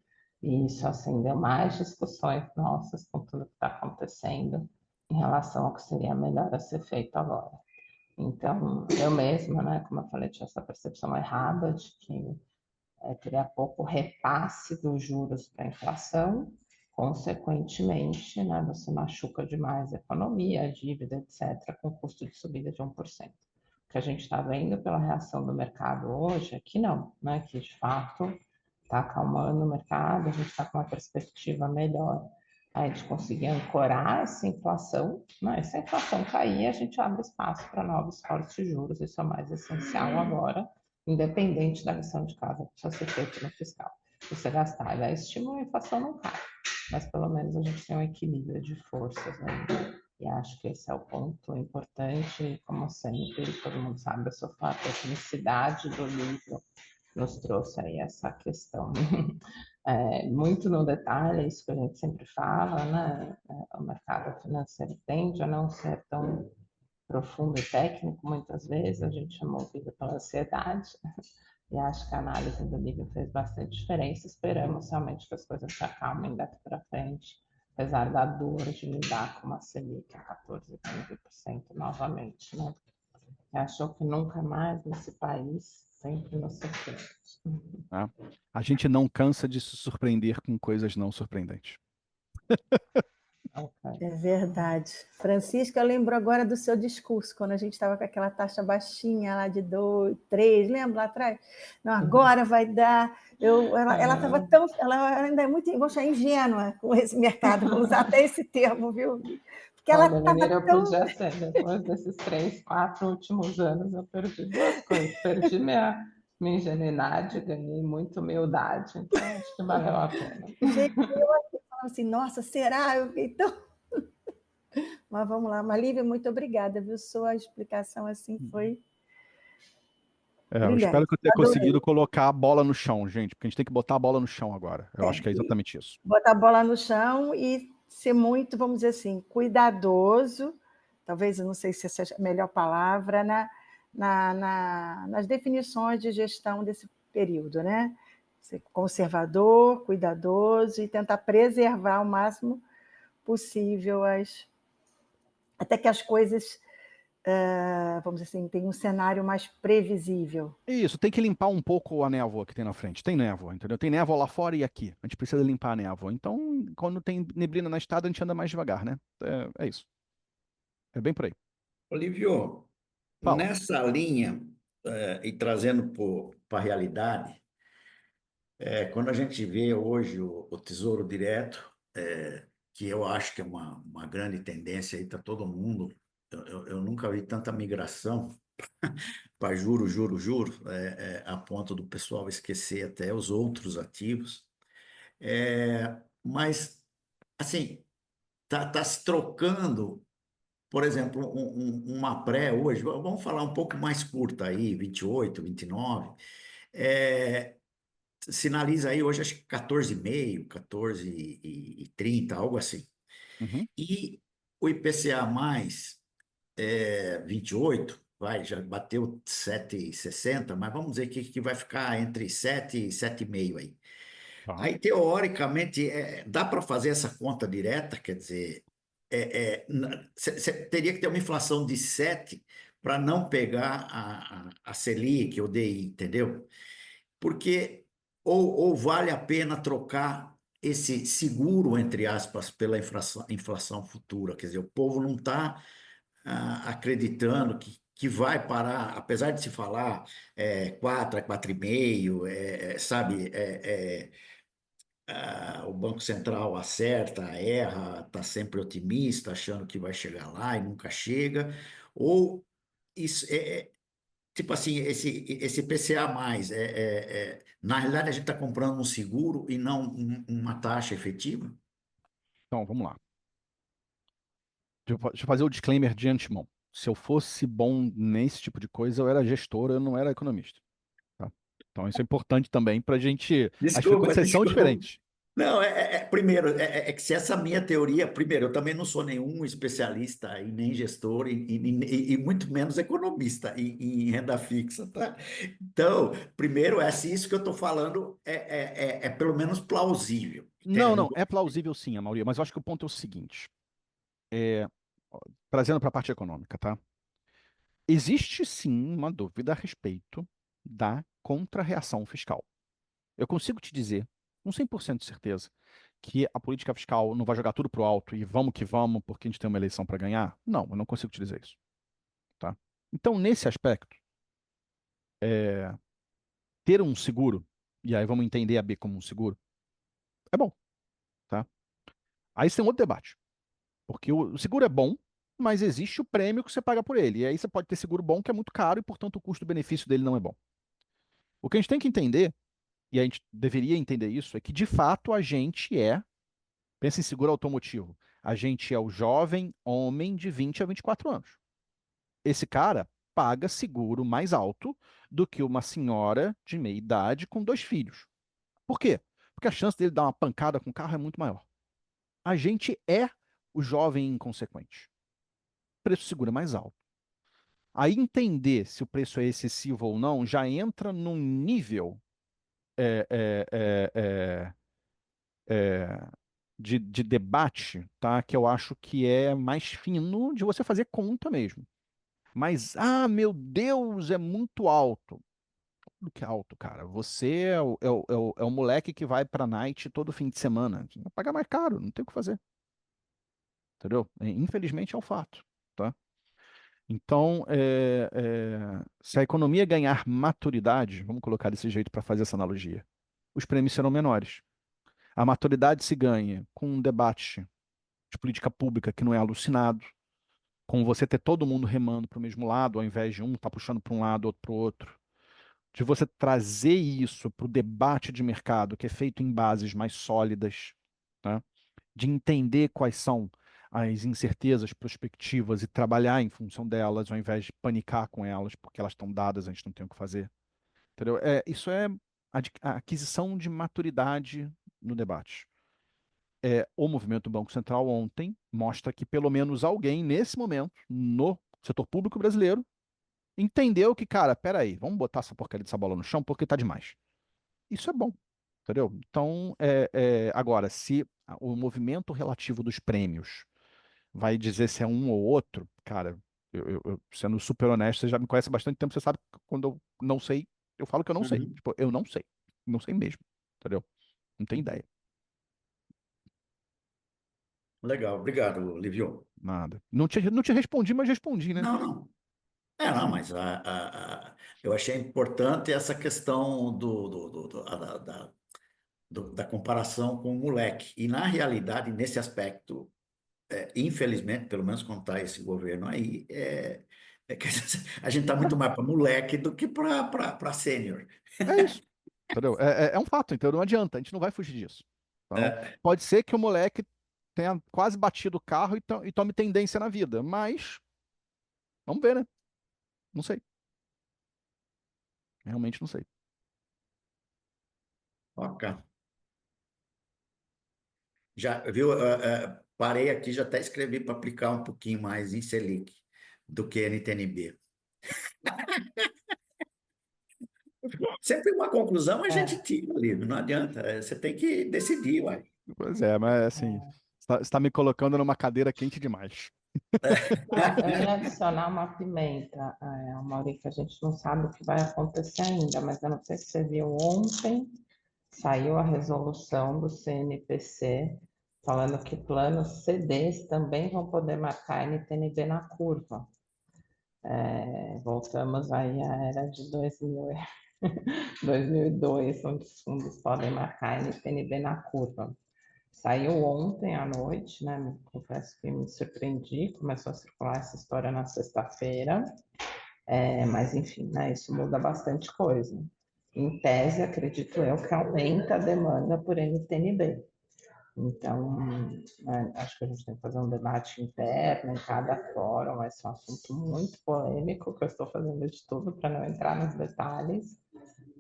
E isso acendeu mais discussões nossas com tudo que está acontecendo em relação ao que seria melhor a ser feito agora. Então, eu mesma, né, como eu falei, tinha essa percepção errada de que teria pouco repasse dos juros para a inflação, consequentemente, né, você machuca demais a economia, a dívida, etc., com custo de subida de 1%. O que a gente está vendo pela reação do mercado hoje é que não, né, que de fato está acalmando o mercado, a gente está com uma perspectiva melhor aí de conseguir ancorar essa inflação, né? Se a inflação cair, a gente abre espaço para novos cortes de juros, isso é o mais essencial agora, independente da lição de casa que precisa ser feita no fiscal. Se você gastar e dar estímulo, a inflação não cai, mas pelo menos a gente tem um equilíbrio de forças aí. E acho que esse é o ponto importante, como sempre, todo mundo sabe, eu sou fã da tecnicidade do livro, nos trouxe aí essa questão muito no detalhe, isso que a gente sempre fala, né? O mercado financeiro tende a não ser tão profundo e técnico, muitas vezes a gente é movido pela ansiedade, e acho que a análise do livro fez bastante diferença. Esperamos realmente que as coisas se acalmem daqui para frente, apesar da dor de lidar com uma Selic a 14, 15% novamente, né? Achou que nunca mais nesse país, sempre nos surpreende. Tá? A gente não cansa de se surpreender com coisas não surpreendentes. Ok. É verdade. Francisca, eu lembro agora do seu discurso, quando a gente estava com aquela taxa baixinha lá de 2, 3, lembra lá atrás? Não, agora vai dar. Ela estava tão. Ela ainda é muito, vou chamar, ingênua com esse mercado, vou usar até esse termo, viu? Porque ela Olha, estava menina, eu tão. podia ser, depois desses 3, 4 últimos anos, eu perdi duas coisas. Perdi minha ingenuidade, ganhei muita humildade, então acho que valeu a pena. Gente, eu aqui falava assim, nossa, será? Eu fiquei tão. Mas vamos lá. Mas, Lívia, muito obrigada, viu? Sua explicação assim foi Eu espero brilhante. que eu tenha Adorei. conseguido colocar a bola no chão, gente, porque a gente tem que botar a bola no chão agora. Eu acho É, que é exatamente isso. botar a bola no chão e ser muito, vamos dizer assim, cuidadoso, talvez, eu não sei se essa é a melhor palavra, nas definições de gestão desse período, né? Ser conservador, cuidadoso e tentar preservar o máximo possível até que as coisas, vamos dizer assim, tenham um cenário mais previsível. Isso, tem que limpar um pouco a névoa que tem na frente. Tem névoa, entendeu? Tem névoa lá fora e aqui. A gente precisa limpar a névoa. Então, quando tem neblina na estrada, a gente anda mais devagar, né? É isso. É bem por aí. Olívio, Fala. nessa linha, e trazendo para a realidade, quando a gente vê hoje o Tesouro Direto, que eu acho que é uma grande tendência aí para todo mundo, eu nunca vi tanta migração para juro, a ponto do pessoal esquecer até os outros ativos. Mas, assim, tá se trocando, por exemplo, uma pré hoje, vamos falar um pouco mais curta aí, 28, 29, é, sinaliza aí hoje acho que 14,5, 14,30, algo assim. Uhum. E o IPCA mais 28, já bateu 7,60, mas vamos dizer que vai ficar entre 7 e 7,5 aí. Tá. Aí, teoricamente, dá para fazer essa conta direta, quer dizer, você teria que ter uma inflação de 7 para não pegar a Selic, o DI, entendeu? Porque ou vale a pena trocar esse seguro, entre aspas, pela inflação futura. Quer dizer, o povo não está acreditando que vai parar, apesar de se falar 4, 4,5, sabe, o Banco Central acerta, erra, está sempre otimista, achando que vai chegar lá e nunca chega, ou isso tipo assim, esse PCA mais, na realidade a gente está comprando um seguro e não uma taxa efetiva? Então, vamos lá. Deixa eu fazer o disclaimer de antemão. Se eu fosse bom nesse tipo de coisa, eu era gestor, eu não era economista. Tá? Então, isso é importante também para a gente. As Desculpa, frequências são desculpa. diferentes. Não, primeiro, que se essa minha teoria, primeiro, eu também não sou nenhum especialista e nem gestor e muito menos economista em renda fixa, tá? Então, primeiro, se isso que eu estou falando é pelo menos plausível, entende? Não, Eu não não, é plausível sim, a maioria, mas eu acho que o ponto é o seguinte: trazendo para a parte econômica, tá? Existe sim uma dúvida a respeito da contrarreação fiscal. Eu consigo te dizer, com 100% de certeza, que a política fiscal não vai jogar tudo pro alto e vamos que vamos porque a gente tem uma eleição para ganhar? Não, eu não consigo te dizer isso, tá? Então, nesse aspecto, ter um seguro, e aí vamos entender a B como um seguro, é bom, tá? Aí você tem outro debate, porque o seguro é bom, mas existe o prêmio que você paga por ele. E aí você pode ter seguro bom que é muito caro e, portanto, o custo-benefício dele não é bom. O que a gente tem que entender, e a gente deveria entender isso, é que de fato a gente pensa em seguro automotivo, a gente é o jovem homem de 20 a 24 anos. Esse cara paga seguro mais alto do que uma senhora de meia idade com 2 filhos. Por quê? Porque a chance dele dar uma pancada com o carro é muito maior. A gente é o jovem inconsequente. O preço do seguro é mais alto. Aí entender se o preço é excessivo ou não já entra num nível é, é, é, de debate, tá? Que eu acho que é mais fino de você fazer conta mesmo. Mas, meu Deus, é muito alto. Do que é alto, cara. Você é o moleque que vai pra night todo fim de semana. Você vai pagar mais caro, não tem o que fazer. Entendeu? Infelizmente é um fato, tá? Então, se a economia ganhar maturidade, vamos colocar desse jeito para fazer essa analogia, os prêmios serão menores. A maturidade se ganha com um debate de política pública que não é alucinado, com você ter todo mundo remando para o mesmo lado, ao invés de um estar puxando para um lado, outro para o outro. De você trazer isso para o debate de mercado, que é feito em bases mais sólidas, tá? De entender quais são as incertezas prospectivas e trabalhar em função delas, ao invés de panicar com elas, porque elas estão dadas, a gente não tem o que fazer. Entendeu? Isso é a aquisição de maturidade no debate. O movimento do Banco Central ontem mostra que pelo menos alguém, nesse momento, no setor público brasileiro, entendeu que, cara, peraí, vamos botar essa porcaria dessa bola no chão porque tá demais. Isso é bom, entendeu? Então, agora, se o movimento relativo dos prêmios vai dizer se é um ou outro, cara, sendo super honesto, você já me conhece há bastante tempo, você sabe que quando eu não sei, eu falo que eu não sei. Uhum. Tipo, eu não sei. Não sei mesmo, entendeu? Não tenho ideia. Legal, obrigado, Livio. Nada. Não te respondi, mas respondi, né? Não, não. Não, mas eu achei importante essa questão da comparação com o moleque. E, na realidade, nesse aspecto, infelizmente, pelo menos quando está esse governo aí, que a gente está muito mais para moleque do que para sênior. É isso. Entendeu? É um fato, então não adianta, a gente não vai fugir disso. Então, É, pode ser que o moleque tenha quase batido o carro e tome tendência na vida, mas vamos ver, né? Não sei. Realmente não sei. ok. Já, viu? Parei aqui, já até escrevi para aplicar um pouquinho mais em Selic do que NTNB. Sempre uma conclusão a gente É, tira ali, não adianta. Você tem que decidir, uai. Pois é, mas assim, é. você tá me colocando numa cadeira quente demais. Eu ia adicionar uma pimenta, Mauri, que a gente não sabe o que vai acontecer ainda, mas eu não sei se você viu ontem, saiu a resolução do CNPC falando que planos CDs também vão poder marcar NTNB na curva. Voltamos aí à era de 2002, onde os fundos podem marcar NTNB na curva. Saiu ontem à noite, né? Confesso que me surpreendi, começou a circular essa história na sexta-feira, mas enfim, né? Isso muda bastante coisa. Em tese, acredito eu que aumenta a demanda por NTNB. Então, acho que a gente tem que fazer um debate interno em cada fórum. Esse é um assunto muito polêmico, que eu estou fazendo de tudo para não entrar nos detalhes,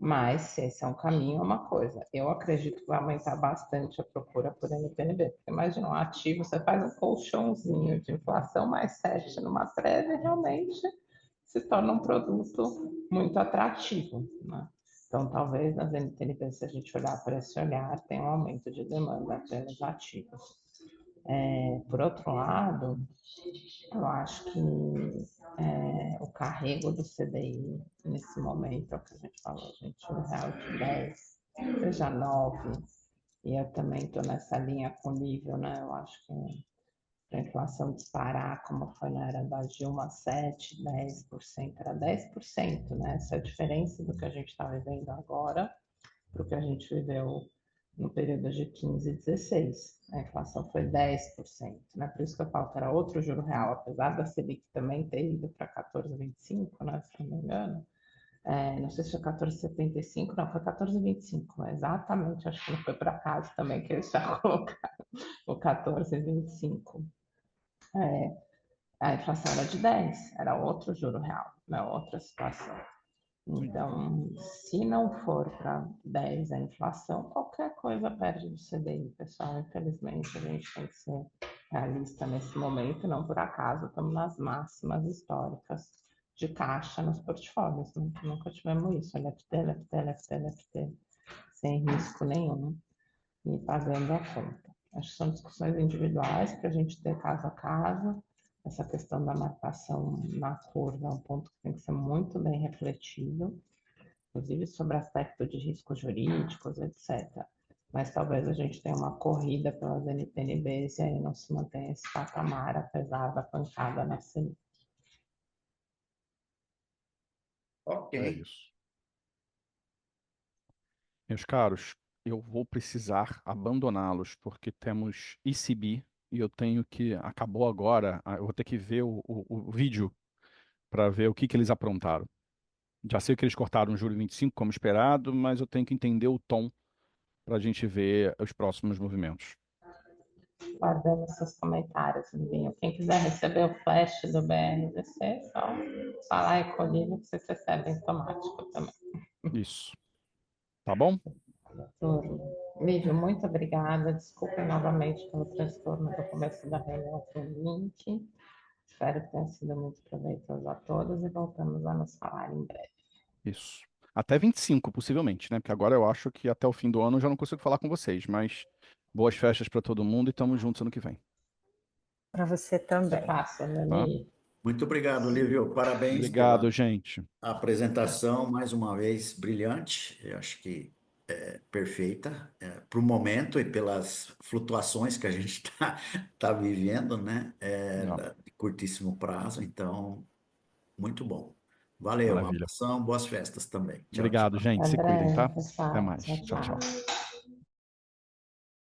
mas se esse é um caminho, é uma coisa. Eu acredito que vai aumentar bastante a procura por NTNB. Porque imagina, um ativo, você faz um colchãozinho de inflação mais 7 numa prévia, realmente se torna um produto muito atrativo, né? Então, talvez nas NTNBs, se a gente olhar para esse olhar, tem um aumento de demanda pelos ativos. Por outro lado, eu acho que o carrego do CDI, nesse momento, é o que a gente falou, gente, R$1,10, seja 9, e eu também estou nessa linha com o nível, né? Eu acho que para a inflação disparar, como foi na era da Dilma, 7, 10%, era 10%, né? Essa é a diferença do que a gente está vivendo agora para o que a gente viveu no período de 15 e 16. A inflação foi 10%, né? Por isso que eu falo que era outro juro real, apesar da Selic também ter ido para 14,25, né? Se não me engano. Não sei se foi 14,75, não, foi 14,25, exatamente, acho que não foi para casa também que eles já colocaram o 14,25. A inflação era de 10, era outro juro real, né? Outra situação. Então, se não for para 10 a inflação, qualquer coisa perde do CDI, pessoal. Infelizmente, a gente tem que ser realista nesse momento, não por acaso estamos nas máximas históricas de caixa nos portfólios. Né? Nunca tivemos isso, LFT, sem risco nenhum e pagando a conta. Acho que são discussões individuais para a gente ter caso a caso. Essa questão da marcação na curva é um ponto que tem que ser muito bem refletido, inclusive sobre aspecto de riscos jurídicos, etc. Mas talvez a gente tenha uma corrida pelas NTNBs e aí não se mantenha esse patamar, apesar da pancada na Selic. Ok. É isso. Meus caros, eu vou precisar abandoná-los porque temos ECB e eu tenho que. Acabou agora, eu vou ter que ver o vídeo para ver o que eles aprontaram. Já sei que eles cortaram o juro 25 como esperado, mas eu tenho que entender o tom para a gente ver os próximos movimentos. Guardando seus comentários, Livinho. Quem quiser receber o flash do BRDC, é só falar e colher que vocês recebem automático também. Isso. Tá bom? Lívio, muito obrigada. Desculpe novamente pelo transtorno do começo da reunião com o link. Espero que tenha sido muito proveitoso a todos e voltamos a nos falar em breve. Isso. Até 25, possivelmente, né? Porque agora eu acho que até o fim do ano eu já não consigo falar com vocês, mas boas festas para todo mundo e estamos juntos ano que vem. Para você também. Passa, Tá? Muito obrigado, Lívio. Parabéns Obrigado, pela gente. apresentação, mais uma vez brilhante. Eu acho que perfeita para o momento e pelas flutuações que a gente tá vivendo, né? De curtíssimo prazo. Então, muito bom. Valeu, Maravilha. abração, boas festas também. Tchau, tchau. Obrigado, gente. Se Até cuidem, breve, tá? pessoal. Até mais. Tchau, Tchau, tchau. tchau.